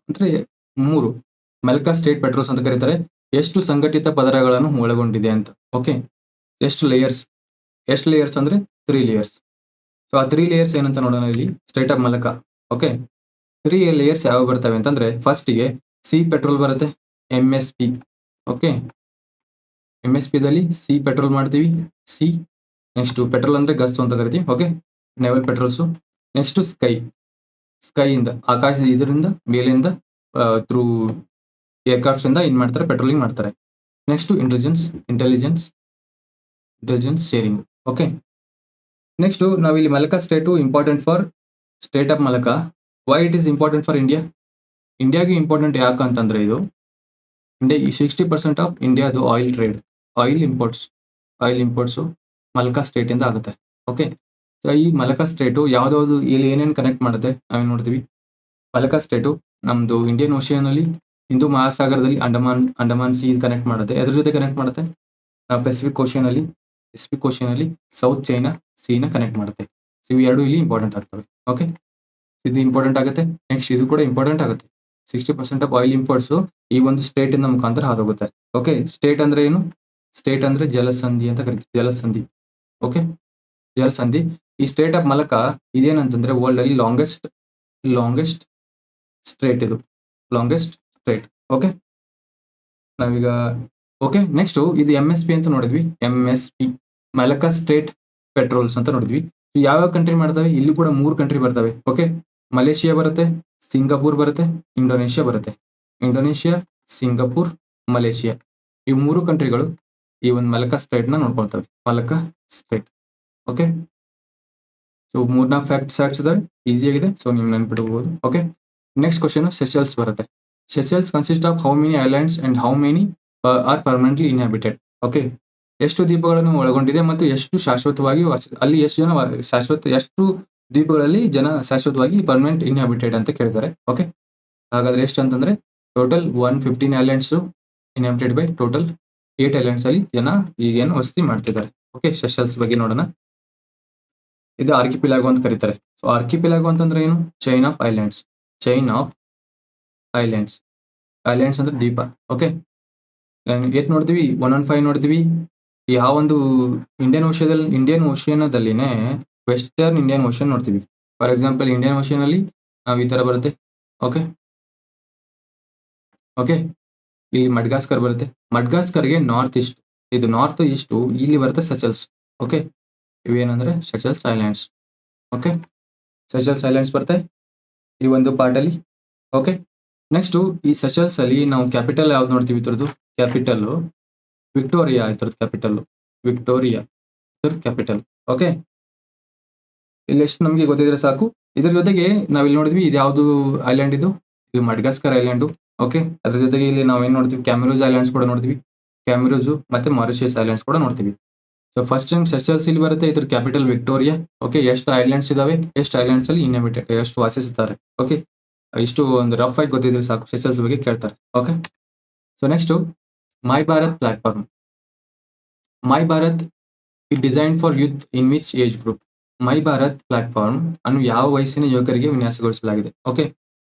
ಅಂದ್ರೆ 3 ಮಲಕ್ಕಾ ಸ್ಟೇಟ್ ಪೆಟ್ರೋಲ್ಸ್ ಅಂತ ಕರೀತಾರೆ. ಎಷ್ಟು ಸಂಘಟಿತ ಪದರಗಳನ್ನು ಒಳಗೊಂಡಿದೆ ಅಂತ. ಓಕೆ, ಎಷ್ಟು ಲೇಯರ್ಸ್ ಅಂದ್ರೆ 3 ಲೇಯರ್ಸ್. ಸೊ ಆ 3 ಲೇಯರ್ಸ್ ಏನಂತ ನೋಡೋಣ ಇಲ್ಲಿ, strait of Malacca. Okay, 3 layers ಯಾವ ಬರ್ತವೆ ಅಂತಂದ್ರೆ, ಫಸ್ಟಿಗೆ ಸಿ ಪೆಟ್ರೋಲ್ ಬರುತ್ತೆ, MSP. ಓಕೆ, MSP ದಲ್ಲಿ ಸಿ ಪೆಟ್ರೋಲ್ ಮಾಡ್ತೀವಿ, ಸಿ. ನೆಕ್ಸ್ಟ್ ಪೆಟ್ರೋಲ್ ಅಂದ್ರೆ ಗಸ್ತು ಅಂತ ಕರಿತೀವಿ. Okay, naval patrols. ನೆಕ್ಸ್ಟ್ ಸ್ಕೈಯಿಂದ ಆಕಾಶದ ಇದರಿಂದ ಮೇಲಿಂದ ಥ್ರೂ ಏರ್ಕ್ರಾಫ್ಟ್ಸ್ ಇಂದ ಏನ್ ಮಾಡ್ತಾರೆ, ಪೆಟ್ರೋಲಿಂಗ್ ಮಾಡ್ತಾರೆ. Next intelligence sharing. Okay, next ನಾವಿಲ್ಲಿ Malacca strait important for strait of Malacca. Why it is important for India? ಇಂಡಿಯಾಗೆ ಇಂಪಾರ್ಟೆಂಟ್ ಯಾಕಂತಂದ್ರೆ ಇದು ಇಂಡಿಯಾ 60% ಆಫ್ ಇಂಡಿಯಾದು ಆಯಿಲ್ ಇಂಪೋರ್ಟ್ಸು ಮಲಕಾ ಸ್ಟೇಟ್ ಇಂದ ಆಗುತ್ತೆ. ಓಕೆ, ಸೊ ಈ ಮಲಕಾ ಸ್ಟೇಟು ಯಾವ್ದಾವ್ದು ಇಲ್ಲಿ ಏನೇನು ಕನೆಕ್ಟ್ ಮಾಡುತ್ತೆ ನಾವೇನ್ ನೋಡ್ತೀವಿ. ಮಲಕಾ ಸ್ಟೇಟು ನಮ್ದು ಇಂಡಿಯನ್ ಓಷಿಯನ್ ಅಲ್ಲಿ ಹಿಂದೂ ಮಹಾಸಾಗರದಲ್ಲಿ ಅಂಡಮಾನ್ ಸಿ ಕನೆಕ್ಟ್ ಮಾಡುತ್ತೆ. ಎದ್ರ ಜೊತೆ ಕನೆಕ್ಟ್ ಮಾಡುತ್ತೆ? ಪೆಸಿಫಿಕ್ ಓಷಿಯನ್ ಅಲ್ಲಿ ಸೌತ್ ಚೈನಾ ಸೀನ ಕನೆಕ್ಟ್ ಮಾಡುತ್ತೆ. ಸೊ ಇವು ಎರಡು ಇಲ್ಲಿ ಇಂಪಾರ್ಟೆಂಟ್ ಆಗ್ತವೆ. ಓಕೆ, ಇದು ಇಂಪಾರ್ಟೆಂಟ್ ಆಗುತ್ತೆ. ನೆಕ್ಸ್ಟ್ ಇದು ಕೂಡ ಇಂಪಾರ್ಟೆಂಟ್ ಆಗುತ್ತೆ. 60% ಆಫ್ ಆಯಿಲ್ ಇಂಪೋರ್ಟ್ಸ್ ಈ ಒಂದು ಸ್ಟೇಟ್ ಇಂದ ಮುಖಾಂತರ ಹಾದೋಗುತ್ತೆ. ಓಕೆ, ಸ್ಟೇಟ್ ಅಂದ್ರೆ ಏನು? ಸ್ಟೇಟ್ ಅಂದ್ರೆ ಜಲಸಂಧಿ ಅಂತ ಕರಿತೀವಿ. ಜಲಸಂಧಿ. ಓಕೆ, ಜಲಸಂಧಿ. ಈ ಸ್ಟೇಟ್ ಆಫ್ ಮಲಕಾ ಇದೇನಂತಂದ್ರೆ ವರ್ಲ್ಡ್ ಅಲ್ಲಿ ಲಾಂಗೆಸ್ಟ್ ಸ್ಟ್ರೇಟ್ ಇದು. Longest straight. ಓಕೆ, ನಾವೀಗ ಓಕೆ ನೆಕ್ಸ್ಟ್ ಇದು MSP ಅಂತ ನೋಡಿದ್ವಿ. MSP ಮಲಕಾ ಸ್ಟೇಟ್ ಪೆಟ್ರೋಲ್ಸ್ ಅಂತ ನೋಡಿದ್ವಿ. ಯಾವ ಕಂಟ್ರಿ ಮಾಡ್ತವೆ? ಇಲ್ಲಿ ಕೂಡ 3 ಕಂಟ್ರಿ ಬರ್ತವೆ. ಓಕೆ, ಮಲೇಷಿಯಾ ಬರುತ್ತೆ, ಸಿಂಗಾಪುರ್ ಬರುತ್ತೆ, ಇಂಡೋನೇಷ್ಯಾ ಬರುತ್ತೆ. ಇಂಡೋನೇಷ್ಯಾ, ಸಿಂಗಾಪುರ್, ಮಲೇಷಿಯಾ ಈ 3 ಕಂಟ್ರಿಗಳು ಈ ಒಂದು ಮಲಕಾ ಸ್ಟೇಟ್ ನ ನೋಡ್ಕೊಳ್ತವೆ. Malacca strait. Okay, so 3-4 facts ಇದಾವೆ, ಈಸಿ ಆಗಿದೆ. ಸೊ ನೀವು ನೆನ್ಪಿಟ್ಕೋಬಹುದು. ಓಕೆ, ನೆಕ್ಸ್ಟ್ ಕ್ವಶನ್ ಸೆಷಲ್ಸ್ ಬರುತ್ತೆ. Seychelles consist of how many islands and how many are permanently inhabited. Okay, ಎಷ್ಟು ದ್ವೀಪಗಳನ್ನು ಒಳಗೊಂಡಿದೆ ಮತ್ತು ಎಷ್ಟು ಶಾಶ್ವತವಾಗಿ ಅಲ್ಲಿ ಎಷ್ಟು ದ್ವೀಪಗಳಲ್ಲಿ ಜನ ಶಾಶ್ವತವಾಗಿ ಪರ್ಮನೆಂಟ್ ಇನ್ಹ್ಯಾಬಿಟೆಡ್ ಅಂತ ಕೇಳ್ತಾರೆ. ಓಕೆ, ಹಾಗಾದ್ರೆ ಎಷ್ಟು ಅಂತಂದ್ರೆ total 115 islands inhabited by total 8 islands ಅಲ್ಲಿ ಜನ ಈಗೇನು ವಸತಿ ಮಾಡ್ತಿದ್ದಾರೆ. ಓಕೆ, ಸೆಷಲ್ಸ್ ಬಗ್ಗೆ ನೋಡೋಣ. ಇದು ಆರ್ಕಿಪಿಲಾಗೋ ಅಂತ ಕರೀತಾರೆ. ಸೊ ಆರ್ಕಿಪಿಲಾಗೋ ಅಂತಂದ್ರೆ ಏನು? ಚೈನ್ ಆಫ್ ಐಲ್ಯಾಂಡ್ಸ್ ಅಂದ್ರೆ ದ್ವೀಪ. ಓಕೆ, ಏಟ್ ನೋಡ್ತೀವಿ 115 ನೋಡ್ತೀವಿ. ಯಾವ ಒಂದು ಇಂಡಿಯನ್ ಓಷಿಯನದಲ್ಲಿನೇ ವೆಸ್ಟರ್ನ್ ಇಂಡಿಯನ್ ಓಷನ್ ನೋಡ್ತೀವಿ. ಫಾರ್ ಎಕ್ಸಾಂಪಲ್ ಇಂಡಿಯನ್ ಓಷನ್ ಅಲ್ಲಿ ನಾವು ಈ ತರ ಬರುತ್ತೆ. ಓಕೆ, ಇಲ್ಲಿ ಮಡ್ಗಾಸ್ಕರ್ ಬರುತ್ತೆ. ಮಡ್ಗಾಸ್ಕರ್ಗೆ ನಾರ್ತ್ ಈಸ್ಟ್ ಇಲ್ಲಿ ಬರುತ್ತೆ ಸೆಷಲ್ಸ್. ಓಕೆ, ಇವೇನಂದ್ರೆ Seychelles islands. Okay, Seychelles islands ಬರುತ್ತೆ ಈ ಒಂದು ಪಾರ್ಟ್ ಅಲ್ಲಿ. ಓಕೆ, ನೆಕ್ಸ್ಟ್ ಈ ಸೆಷಲ್ಸ್ ಅಲ್ಲಿ ನಾವು ಕ್ಯಾಪಿಟಲ್ ಯಾವ್ದು ನೋಡ್ತೀವಿ? ಇದ್ರದ್ದು ಕ್ಯಾಪಿಟಲ್ ವಿಕ್ಟೋರಿಯಾ. ಕ್ಯಾಪಿಟಲ್. ಓಕೆ, ಇಲ್ಲಿ ಎಷ್ಟು ನಮಗೆ ಗೊತ್ತಿದ್ರೆ ಸಾಕು. ಇದ್ರ ಜೊತೆಗೆ ನಾವಿಲ್ಲಿ ನೋಡಿದ್ವಿ ಇದು ಯಾವ್ದು ಐಲ್ಯಾಂಡ್? ಇದು ಮಡ್ಗಾಸ್ಕರ್ ಐಲ್ಯಾಂಡ್. ಓಕೆ, ಅದ್ರ ಜೊತೆಗೆ ಇಲ್ಲಿ ನಾವೇನ್ ನೋಡ್ತೀವಿ? ಕ್ಯಾಮರೂಸ್ ಐಲ್ಯಾಂಡ್ಸ್ ಕೂಡ ನೋಡ್ತೀವಿ. ಕ್ಯಾಮರೂಸ್ ಮತ್ತೆ ಮಾರಿಷಿಯಸ್ ಐಲ್ಯಾಂಡ್ಸ್ ಕೂಡ ನೋಡ್ತೀವಿ. ಸೊ ಫಸ್ಟ್ ಟೈಮ್ ಸೆಷಲ್ಸ್ ಇಲ್ಲಿ ಬರುತ್ತೆ. ಇದ್ರ ಕ್ಯಾಪಿಟಲ್ ವಿಕ್ಟೋರಿಯಾ. ಓಕೆ, ಎಷ್ಟು ಐಲ್ಯಾಂಡ್ಸ್ ಇದಾವೆ, ಎಷ್ಟು ಐಲ್ಯಾಂಡ್ಸ್ ಅಲ್ಲಿ ಇನ್ಹ್ಯಾಬಿಟೆಡ್, ಎಷ್ಟು ವಾಸಿಸುತ್ತಾರೆ? ಓಕೆ, ಇಷ್ಟು ಒಂದು ರಫ್ ಆಗಿ ಗೊತ್ತಿದ್ರೆ ಸಾಕು. ಸೆಷಲ್ಸ್ ಬಗ್ಗೆ ಕೇಳ್ತಾರೆ. Okay, so next my Bharat platform. My Bharat it design for youth in which age group? My Bharat platform ಅನ್ನು ಯಾವ ವಯಸ್ಸಿನ ಯುವಕರಿಗೆ ವಿನ್ಯಾಸಗೊಳಿಸಲಾಗಿದೆ? ಓಕೆ,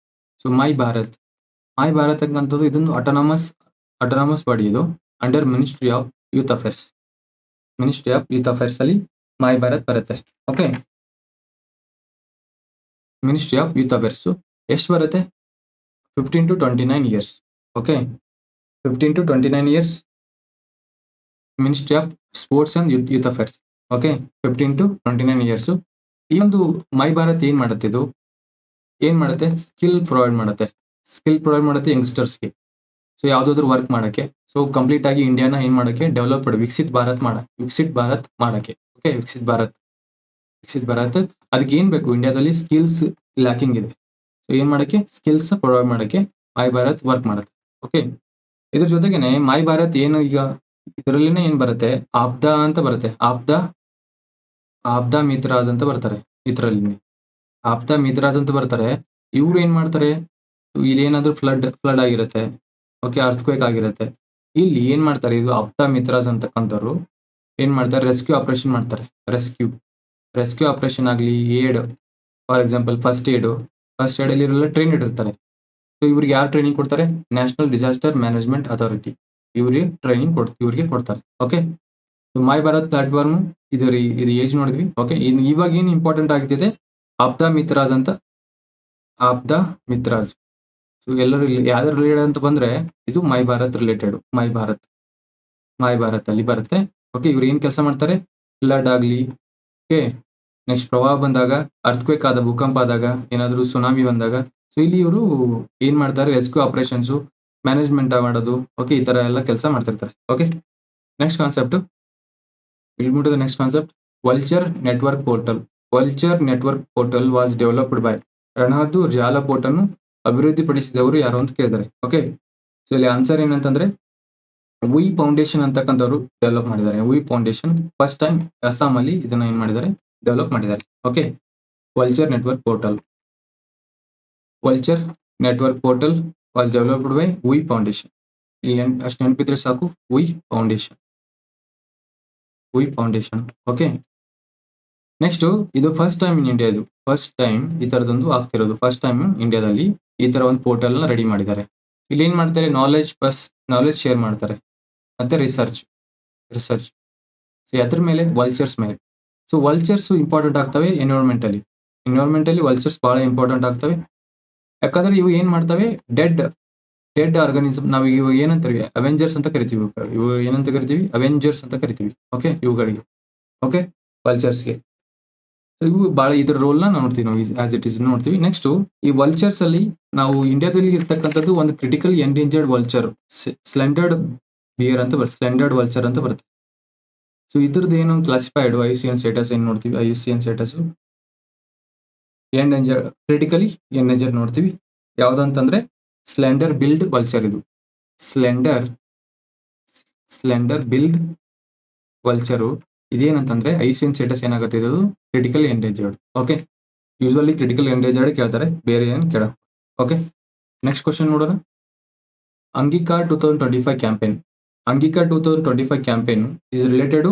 ಸೊ ಮೈ ಭಾರತ್ ಅಂತದ್ದು ಇದೊಂದು ಅಟಾನಮಸ್ ಬಾಡಿ. ಇದು under ministry of youth affairs ಅಲ್ಲಿ ಮೈ ಭಾರತ್ ಬರುತ್ತೆ. Okay, ministry of youth affairs ಎಷ್ಟು ಬರುತ್ತೆ? 15 to 29 years. Okay, 15 to 29 years. Ministry of sports and youth affairs. Okay, 15 to 29 years. ಈ ಒಂದು ಮೈ ಭಾರತ್ ಏನ್ ಮಾಡುತ್ತೆ? ಸ್ಕಿಲ್ ಪ್ರೊವೈಡ್ ಮಾಡುತ್ತೆ ಯಂಗ್ಸ್ಟರ್ಸ್ಗೆ. ಸೊ ಯಾವ್ದಾದ್ರು ವರ್ಕ್ ಮಾಡಕ್ಕೆ. ಸೊ ಕಂಪ್ಲೀಟ್ ಆಗಿ ಇಂಡಿಯಾನ ಏನ್ ಮಾಡಕ್ಕೆ? ಡೆವಲಪ್ ವಿಕಸಿತ್ ಭಾರತ್ ಮಾಡಕ್ಕೆ. ಓಕೆ, ವಿಕಸಿತ್ ಭಾರತ್ ಅದಕ್ಕೆ ಏನ್ ಬೇಕು? ಇಂಡಿಯಾದಲ್ಲಿ ಸ್ಕಿಲ್ಸ್ ಲ್ಯಾಕಿಂಗ್ ಇದೆ. ಸೊ ಏನ್ ಮಾಡಕ್ಕೆ? ಸ್ಕಿಲ್ಸ್ ಪ್ರೊವೈಡ್ ಮಾಡಕ್ಕೆ ಮೈ ಭಾರತ್ ವರ್ಕ್ ಮಾಡುತ್ತೆ. ಓಕೆ, ಇದ್ರ ಜೊತೆಗೇನೆ ಮೈ ಭಾರತ್ ಏನು ಈಗ ಇದರಲ್ಲಿನೇ ಏನ್ ಬರುತ್ತೆ? ಆಪ್ದಾ ಅಂತ ಬರುತ್ತೆ. ಆಪ್ದಾ ಮಿತ್ರಾಜ್ ಅಂತ ಬರ್ತಾರೆ. ಇದರಲ್ಲಿ ಆಪ್ದಾ ಮಿತ್ರಾಜ್ ಅಂತ ಬರ್ತಾರೆ. ಇವ್ರು ಏನ್ ಮಾಡ್ತಾರೆ? ಇಲ್ಲಿ ಏನಾದ್ರು ಫ್ಲಡ್ ಆಗಿರುತ್ತೆ. ಓಕೆ, ಅರ್ಥಕ್ವೇಕ್ ಆಗಿರುತ್ತೆ. ಇಲ್ಲಿ ಏನ್ ಮಾಡ್ತಾರೆ? ಇದು ಆಪ್ದಾ ಮಿತ್ರಾಜ್ ಅಂತಕ್ಕಂಥವ್ರು ಏನ್ ಮಾಡ್ತಾರೆ? ರೆಸ್ಕ್ಯೂ ಆಪರೇಷನ್ ಮಾಡ್ತಾರೆ. ರೆಸ್ಕ್ಯೂ ಆಪರೇಷನ್ ಆಗ್ಲಿ, aid, for example first aid ಅಲ್ಲಿ ಇವರೆಲ್ಲ ಟ್ರೈನ್ ಇಟ್ಟಿರ್ತಾರೆ. ಸೊ ಇವ್ರಿಗೆ ಯಾರು ಟ್ರೈನಿಂಗ್ ಕೊಡ್ತಾರೆ? ನ್ಯಾಷನಲ್ ಡಿಸಾಸ್ಟರ್ ಮ್ಯಾನೇಜ್ಮೆಂಟ್ ಅಥಾರಿಟಿ ಇವ್ರಿಗೆ ಟ್ರೈನಿಂಗ್ ಕೊಡ್ತಾರೆ. ಓಕೆ, ಮೈ ಭಾರತ್ ಪ್ಲಾಟ್ಫಾರ್ಮ್ ಇದು ಏಜ್ ನೋಡಿದ್ವಿ. ಓಕೆ, ಇವಾಗ ಏನು ಇಂಪಾರ್ಟೆಂಟ್ ಆಗ್ತಿದೆ? ಆಪ್ದಾ ಮಿತ್ರಾಜ್. ಸೊ ಎಲ್ಲರೂ ಯಾವ್ದು ರಿಲೇಟೆಡ್ ಅಂತ ಬಂದ್ರೆ ಇದು ಮೈ ಭಾರತ್ ರಿಲೇಟೆಡ್. ಮೈ ಭಾರತ್ ಅಲ್ಲಿ ಬರುತ್ತೆ. ಓಕೆ, ಇವ್ರು ಏನ್ ಕೆಲಸ ಮಾಡ್ತಾರೆ? ಫ್ಲಡ್ ಆಗಲಿ, ಓಕೆ. ನೆಕ್ಸ್ಟ್ ಪ್ರವಾಹ ಬಂದಾಗ, ಅರ್ಥಕ್ವೇಕ್ ಆದ, ಭೂಕಂಪ ಆದಾಗ, ಏನಾದರೂ ಸುನಾಮಿ ಬಂದಾಗ, ಸೊ ಇಲ್ಲಿ ಇವರು ಏನ್ ಮಾಡ್ತಾರೆ, ರೆಸ್ಕ್ಯೂ ಆಪರೇಷನ್ಸು, ಮ್ಯಾನೇಜ್ಮೆಂಟ್ ಮಾಡೋದು, ಓಕೆ, ಈ ತರ ಎಲ್ಲ ಕೆಲಸ ಮಾಡ್ತಿರ್ತಾರೆ. Okay, next concept, we'll move to the next concept. Vulture Network Portal. Vulture Network Portal was developed by ರಣಹದ್ದು ಜಾಲ ಅನ್ನು ಅಭಿವೃದ್ಧಿಪಡಿಸಿದವರು ಯಾರು ಅಂತ ಕೇಳಿದ್ದಾರೆ. ಓಕೆ, ಸೊ ಇಲ್ಲಿ ಆನ್ಸರ್ ಏನಂತಂದ್ರೆ ವಿ ಫೌಂಡೇಶನ್ ಅಂತಕ್ಕಂಥವ್ರು ಡೆವಲಪ್ ಮಾಡಿದ್ದಾರೆ. V foundation first time Assam ಅಲ್ಲಿ ಇದನ್ನ ಏನ್ ಮಾಡಿದ್ದಾರೆ, ಡೆವಲಪ್ ಮಾಡಿದ್ದಾರೆ. Okay, vulture network portal. Vulture network portal was developed by V foundation. ಇಲ್ಲಿ ಅಷ್ಟು ನೆನಪಿದ್ರೆ ಸಾಕು, V foundation. V foundation. Okay, next ಇದು ಫಸ್ಟ್ ಟೈಮ್ ಇನ್ ಇಂಡಿಯಾ. ಇದು ಫಸ್ಟ್ ಟೈಮ್ ಈ ತರದೊಂದು ಆಗ್ತಿರೋದು. ಫಸ್ಟ್ ಟೈಮ್ ಇಂಡಿಯಾದಲ್ಲಿ ಈ ತರ ಒಂದು ಪೋರ್ಟಲ್ ನ ರೆಡಿ ಮಾಡಿದ್ದಾರೆ. ಇಲ್ಲಿ ಏನ್ ಮಾಡ್ತಾರೆ, ನಾಲೆಜ್ ಶೇರ್ ಮಾಡ್ತಾರೆ, ಮತ್ತೆ ರಿಸರ್ಚ್. ಸೊ ಅದ್ರ ಮೇಲೆ ವಲ್ಚರ್ಸ್ ಮೇಲೆ. ಸೊ ವಲ್ಚರ್ಸ್ ಇಂಪಾರ್ಟೆಂಟ್ ಆಗ್ತವೆ ಎನ್ವಿರಾನ್ಮೆಂಟಲಿ ವಲ್ಚರ್ಸ್ ಬಹಳ ಇಂಪಾರ್ಟೆಂಟ್ ಆಗ್ತವೆ. ಯಾಕಂದ್ರೆ ಇವು ಏನ್ ಮಾಡ್ತವೆ, ಡೆಡ್ ಆರ್ಗಾನಿಸಮ್. ನಾವು ಇವಾಗ ಏನಂತೀವಿ, ಅವೆಂಜರ್ಸ್ ಅಂತ ಕರಿತೀವಿ. ಇವು ಏನಂತ ಕರಿತೀವಿ, ಅವೆಂಜರ್ಸ್ ಅಂತ ಕರಿತೀವಿ. ಓಕೆ, ಇವುಗಳಿಗೆ. ಓಕೆ, ವಲ್ಚರ್ಸ್ಗೆ. ಸೊ ಇವು ಬಹಳ ಇದ್ರ ರೋಲ್ ನ ನೋಡ್ತೀವಿ ನಾವು ಆಸ್ ಇಟ್ ಇಸ್ ನೋಡ್ತೀವಿ. ನೆಕ್ಸ್ಟ್ ಈ ವಲ್ಚರ್ಸ್ ಅಲ್ಲಿ ನಾವು ಇಂಡಿಯಾದಲ್ಲಿ ಇರ್ತಕ್ಕಂಥದ್ದು ಒಂದು ಕ್ರಿಟಿಕಲ್ ಎಂಡೇಂಜರ್ಡ್ ವಲ್ಚರ್, ಸ್ಲೆಂಡರ್ಡ್ ಬಿಯರ್ ಅಂತ ಬರುತ್ತೆ, ಸ್ಲೆಂಡರ್ಡ್ ವಲ್ಚರ್ ಅಂತ ಬರುತ್ತೆ. ಸೊ ಇದ್ರದ್ದು ಏನು ಕ್ಲಾಸಿಫೈಡ್ ಐಯುಸಿಎನ್ ಸ್ಟೇಟಸ್ ಏನ್ ನೋಡ್ತೀವಿ, ಐಯುಸಿಎನ್ ಸ್ಟೇಟಸ್ ಕ್ರಿಟಿಕಲಿ ಎಂಡೇಂಜರ್ ನೋಡ್ತೀವಿ. ಯಾವ್ದಂತಂದ್ರೆ ಸ್ಲೆಂಡರ್ ಬಿಲ್ಡ್ ವಲ್ಚರ್. ಇದು ಸ್ಲೆಂಡರ್ ಬಿಲ್ಡ್ ವಲ್ಚರು ಇದೇನಂತಂದ್ರೆ ಐಯುಸಿಎನ್ ಸ್ಟೇಟಸ್ ಏನಾಗುತ್ತೆ, ಇದು critical endangered. Okay, usually critical endangered ಕೇಳ್ತಾರೆ, ಬೇರೆ ಏನು ಕೇಳ. ಓಕೆ, ನೆಕ್ಸ್ಟ್ ಕ್ವಶನ್ ನೋಡೋಣ. Angikaar 2025 campaign. Angikaar 2025 campaign is related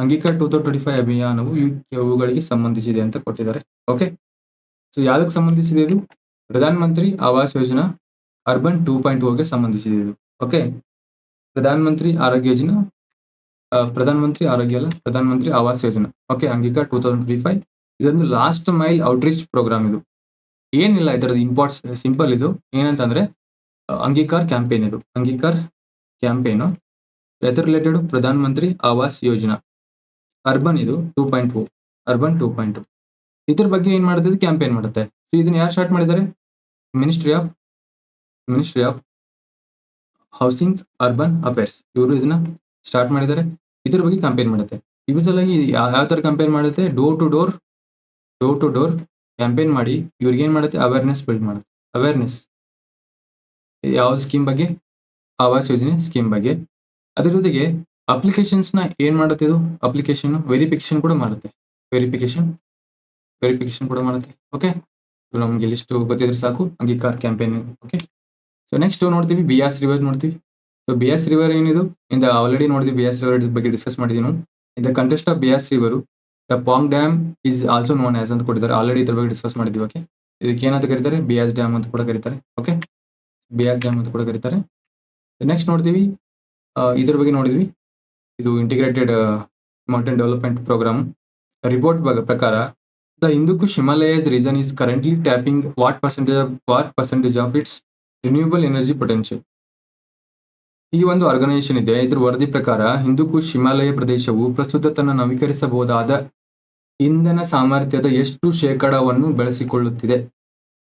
Angikaar 2025 ಅಭಿಯಾನವು ಇವುಗಳಿಗೆ ಸಂಬಂಧಿಸಿದೆ ಅಂತ ಕೊಟ್ಟಿದ್ದಾರೆ. ಓಕೆ, ಸೊ ಯಾವ್ದಕ್ಕೆ ಸಂಬಂಧಿಸಿದೆ ಇದು, ಪ್ರಧಾನ ಮಂತ್ರಿ ಆವಾಸ್ ಯೋಜನಾ ಅರ್ಬನ್ 2.0ಗೆ ಸಂಬಂಧಿಸಿದೆ ಇದು. ಓಕೆ, ಪ್ರಧಾನ ಮಂತ್ರಿ ಆವಾಸ್ ಯೋಜನಾ. ಓಕೆ, ಅಂಗೀಕಾರ್ 2025 ಇದೊಂದು ಲಾಸ್ಟ್ ಮೈಲ್ ಔಟ್ರೀಚ್ ಪ್ರೋಗ್ರಾಮ್. ಇದು ಏನಿಲ್ಲ, ಇದರದ್ದು ಸಿಂಪಲ್. ಇದು ಏನಂತಂದ್ರೆ ಅಂಗೀಕಾರ್ ಕ್ಯಾಂಪೇನ್. ಇದು ಅಂಗೀಕಾರ್ ಕ್ಯಾಂಪೇನು ಎದ್ರ ರಿಲೇಟೆಡ್, ಪ್ರಧಾನ ಮಂತ್ರಿ ಆವಾಸ್ ಯೋಜನಾ ಅರ್ಬನ್. ಇದು 2.0 ಅರ್ಬನ್ 2.0 ಇದ್ರ ಬಗ್ಗೆ ಏನ್ ಮಾಡುತ್ತೆ, ಕ್ಯಾಂಪೇನ್ ಮಾಡುತ್ತೆ. ಸೊ ಇದನ್ನ ಯಾರು ಸ್ಟಾರ್ಟ್ ಮಾಡಿದ್ದಾರೆ, ministry of housing urban affairs. ಇವರು ಇದನ್ನ ಸ್ಟಾರ್ಟ್ ಮಾಡಿದ್ದಾರೆ. ಇದ್ರ ಬಗ್ಗೆ ಕ್ಯಾಂಪೇನ್ ಮಾಡುತ್ತೆ. ಯೂಶಲ್ ಆಗಿ ಯಾವ ತರ ಕ್ಯಾಂಪೇನ್ ಮಾಡುತ್ತೆ, ಡೋರ್ ಟು ಡೋರ್ ಕ್ಯಾಂಪೇನ್ ಮಾಡಿ ಇವ್ರಿಗೆ ಏನ್ ಮಾಡುತ್ತೆ, ಅವೇರ್ನೆಸ್ ಬಿಲ್ಡ್ ಮಾಡುತ್ತೆ. ಅವೇರ್ನೆಸ್ ಯಾವ ಸ್ಕೀಮ್ ಬಗ್ಗೆ, ಆವಾಸ್ ಯೋಜನೆ ಸ್ಕೀಮ್ ಬಗ್ಗೆ. ಅದ್ರ ಜೊತೆಗೆ ಅಪ್ಲಿಕೇಶನ್ಸ್ ನ ಏನ್ ಮಾಡುತ್ತೆ, ಇದು ಅಪ್ಲಿಕೇಶನ್ ವೆರಿಫಿಕೇಶನ್ ಕೂಡ ಮಾಡುತ್ತೆ. ವೆರಿಫಿಕೇಶನ್ ಕೂಡ ಮಾಡುತ್ತೆ. ಓಕೆ, ನಮ್ಗೆ ಲಿಸ್ಟ್ ಗೊತ್ತಿದ್ರೆ ಸಾಕು, Angikaar campaign. Okay, so next ನೋಡ್ತೀವಿ ಬಿಯಾಸ್ ರಿವರ್ ನೋಡ್ತೀವಿ. ಸೊ ಬಿಯಾಸ್ ರಿವರ್ ಏನಿದು, ಆಲ್ರೆಡಿ ನೋಡಿದ್ವಿ. ಬಿಯಾಸ್ ರಿವರ್ ಬಗ್ಗೆ ಡಿಸ್ಕಸ್ ಮಾಡಿದ್ವಿ ನಾವು. In the contest of Beas river the Pong dam is also known as ಅಂತ ಕೊಟ್ಟಿದ್ದಾರೆ. ಆಲ್ರೆಡಿ ಇದ್ರ ಬಗ್ಗೆ ಡಿಸ್ಕಸ್ ಮಾಡಿದ್ವಿ. ಓಕೆ, ಇದಕ್ಕೆ ಏನಂತ ಕರೀತಾರೆ, ಬಿಯಾಸ್ ಡ್ಯಾಮ್ ಅಂತ ಕೂಡ ಕರೀತಾರೆ. ಓಕೆ, ಬಿಯಾಸ್ ಡ್ಯಾಮ್ ಅಂತ ಕೂಡ ಕರೀತಾರೆ. ನೆಕ್ಸ್ಟ್ ನೋಡ್ತೀವಿ, ಇದ್ರ ಬಗ್ಗೆ ನೋಡಿದ್ವಿ. ಇದು integrated mountain development program report ಪ್ರಕಾರ the Hindu Kush Himalayas region is currently tapping what percentage of its renewable energy potential. ಈ ಒಂದು ಆರ್ಗನೈಸೇಷನ್ ಇದೆ, ಇದ್ರ ವರದಿ ಪ್ರಕಾರ ಹಿಂದೂಕುಷ್ ಹಿಮಾಲಯ ಪ್ರದೇಶವು ಪ್ರಸ್ತುತ ತನ್ನ ನವೀಕರಿಸಬಹುದಾದ ಇಂಧನ ಸಾಮರ್ಥ್ಯದ ಎಷ್ಟು ಶೇಕಡಾವನ್ನು ಬೆಳೆಸಿಕೊಳ್ಳುತ್ತಿದೆ.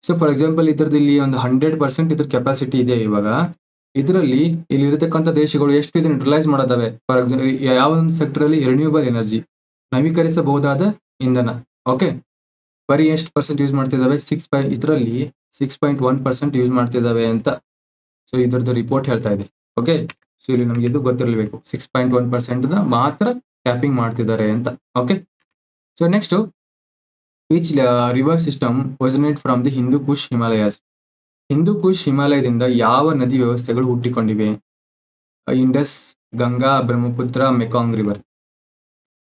ಸೊ ಫಾರ್ ಎಕ್ಸಾಂಪಲ್, ಇದ್ರದ್ದು ಇಲ್ಲಿ ಒಂದು 100% ಇದ್ರ ಕೆಪಾಸಿಟಿ ಇದೆ. ಇವಾಗ ಇದರಲ್ಲಿ ಇಲ್ಲಿರತಕ್ಕಂಥ ದೇಶಗಳು ಎಷ್ಟು ಇದನ್ನು ಯುಟಿಲೈಸ್ ಮಾಡೋದವೆ. ಫಾರ್ ಎಕ್ಸಾಂಪಲ್, ಯಾವ ಒಂದು ಸೆಕ್ಟರ್ ಅಲ್ಲಿ ರಿನ್ಯೂಬಲ್ ಎನರ್ಜಿ, ನವೀಕರಿಸಬಹುದಾದ ಇಂಧನ. ಓಕೆ, ಬರೀ ಎಷ್ಟು ಪರ್ಸೆಂಟ್ ಯೂಸ್ ಮಾಡ್ತಿದ್ದಾವೆ, ಇದರಲ್ಲಿ 6.1% ಯೂಸ್ ಮಾಡ್ತಿದ್ದಾವೆ ಅಂತ. ಸೊ ಇದ್ರದ್ದು ರಿಪೋರ್ಟ್ ಹೇಳ್ತಾ ಇದೆ. ಓಕೆ, ಸೊ ಇಲ್ಲಿ ನಮ್ಗೆ ಇದು ಗೊತ್ತಿರಲೇಬೇಕು, 6.1% ಮಾತ್ರ ಟ್ಯಾಪಿಂಗ್ ಮಾಡ್ತಿದ್ದಾರೆ ಅಂತ. Okay, so next, which river system originate from the Hindu Kush Himalayas. Hindu Kush ಹಿಮಾಲಯದಿಂದ ಯಾವ ನದಿ ವ್ಯವಸ್ಥೆಗಳು ಹುಟ್ಟಿಕೊಂಡಿವೆ. Indus, Ganga, Brahmaputra, Mekong river.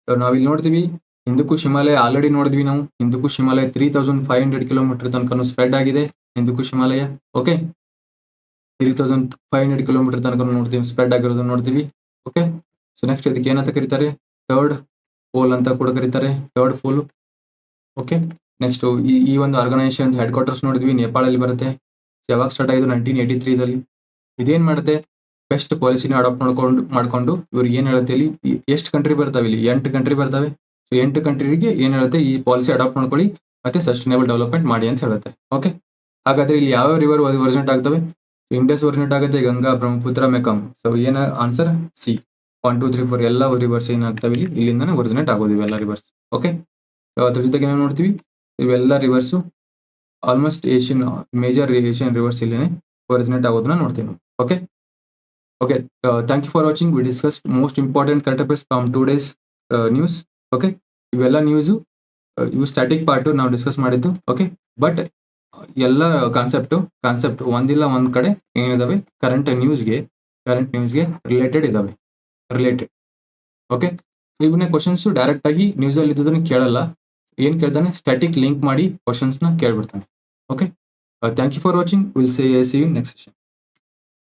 ನಾವಿಲ್ಲಿ ನೋಡ್ತೀವಿ ಹಿಂದೂಕುಷ್ ಹಿಮಾಲಯ ಆಲ್ರೆಡಿ ನೋಡಿದ್ವಿ ನಾವು. ಹಿಂದೂಕುಷ್ ಹಿಮಾಲಯ 3500 ಕಿಲೋಮೀಟರ್ ತನಕ ಸ್ಪ್ರೆಡ್ ಆಗಿದೆ ಹಿಂದೂಕುಷ್ ಹಿಮಾಲಯ. ಓಕೆ, 3500 ಕಿಲೋಮೀಟರ್ ತನಕ ನೋಡ್ತೀವಿ, ಸ್ಪ್ರೆಡ್ ಆಗಿರೋದನ್ನ ನೋಡ್ತೀವಿ. ಓಕೆ, ಸೊ ನೆಕ್ಸ್ಟ್ ಇದಕ್ಕೆ ಏನಂತ ಕರೀತಾರೆ, ಥರ್ಡ್ ಪೋಲ್ ಅಂತ ಕೂಡ ಕರೀತಾರೆ, ಥರ್ಡ್ ಪೋಲ್. ಓಕೆ, ನೆಕ್ಸ್ಟ್ ಈ ಒಂದು ಆರ್ಗನೈಸೇಷನ್ ಹೆಡ್ ಕ್ವಾರ್ಟರ್ಸ್ ನೋಡಿದ್ವಿ, ನೇಪಾಳಲ್ಲಿ ಬರುತ್ತೆ. ಯಾವಾಗ ಸ್ಟಾರ್ಟ್ ಆಗಿದೆ, 1983ದಲ್ಲಿ. ಇದೇನ್ ಮಾಡುತ್ತೆ, ಬೆಸ್ಟ್ ಪಾಲಿಸಿನ ಅಡಾಪ್ಟ್ ಮಾಡ್ಕೊಂಡು ಇವ್ರಿಗೆ ಏನ್ ಹೇಳುತ್ತೆ ಇಲ್ಲಿ ಎಷ್ಟು ಕಂಟ್ರಿ ಬರ್ತಾವೆ, ಇಲ್ಲಿ 8 ಕಂಟ್ರಿ ಬರ್ತವೆ. ಸೊ 8 ಕಂಟ್ರಿಗೆ ಏನ್ ಹೇಳುತ್ತೆ, ಈ ಪಾಲಿಸಿ ಅಡಾಪ್ಟ್ ಮಾಡ್ಕೊಳ್ಳಿ ಮತ್ತೆ ಸಸ್ಟೈನಬಲ್ ಡೆವಲಪ್ಮೆಂಟ್ ಮಾಡಿ ಅಂತ ಹೇಳುತ್ತೆ. ಓಕೆ, ಹಾಗಾದ್ರೆ ಇಲ್ಲಿ ಯಾವ ರಿವರ್ ಒರಿಜಿನೇಟ್ ಆಗ್ತವೆ? ಇಂಡಸ್ ಒರಿಜಿನೇಟ್ ಆಗುತ್ತೆ, ಗಂಗಾ, ಬ್ರಹ್ಮಪುತ್ರ, ಮೆಕಮ್. ಸೊ ಏನ ಆನ್ಸರ್ ಸಿ. 1 2 3 4 ಎಲ್ಲ ರಿವರ್ಸ್ ಏನಾಗ್ತವೆ ಇಲ್ಲಿಂದಾನೆ ಒರಿಜಿನೇಟ್ ಆಗೋದು ಇವೆಲ್ಲ ರಿವರ್ಸ್. ಓಕೆ, ಅದ್ರ ಜೊತೆಗೆ ನಾವು ನೋಡ್ತೀವಿ ಇವೆಲ್ಲ rivers almost major Asian rivers ಇಲ್ಲಿನೇ ಒರಿಜಿನೇಟ್ ಆಗೋದನ್ನ ನೋಡ್ತೀವಿ ನಾವು. Okay, thank you for watching. We discuss most important current affairs from 2 days news. Okay, ಇವೆಲ್ಲ ನ್ಯೂಸು ಇವು ಸ್ಟ್ಯಾಟಿಕ್ ಪಾರ್ಟ್ ನಾವು ಡಿಸ್ಕಸ್ ಮಾಡಿದ್ದು. ಓಕೆ, ಬಟ್ ಎಲ್ಲ ಕಾನ್ಸೆಪ್ಟ್ ಒಂದಿಲ್ಲ ಒಂದ್ ಕಡೆ ಏನಿದಾವೆ ಕರೆಂಟ್ ನ್ಯೂಸ್ಗೆ ರಿಲೇಟೆಡ್ ಇದಾವೆ. ಓಕೆ, ಇವನ್ನೇ ಕ್ವಶನ್ಸ್ ಡೈರೆಕ್ಟ್ ಆಗಿ ನ್ಯೂಸ್ ಅಲ್ಲಿ ಇದ್ದದನ್ನ ಕೇಳಲ್ಲ. ಏನ್ ಕೇಳ್ತಾನೆ, ಸ್ಟ್ಯಾಟಿಕ್ ಲಿಂಕ್ ಮಾಡಿ ಕ್ವಶನ್ಸ್ ನ ಕೇಳ್ಬಿಡ್ತಾನೆ. Okay, thank you for watching. Will see you next session.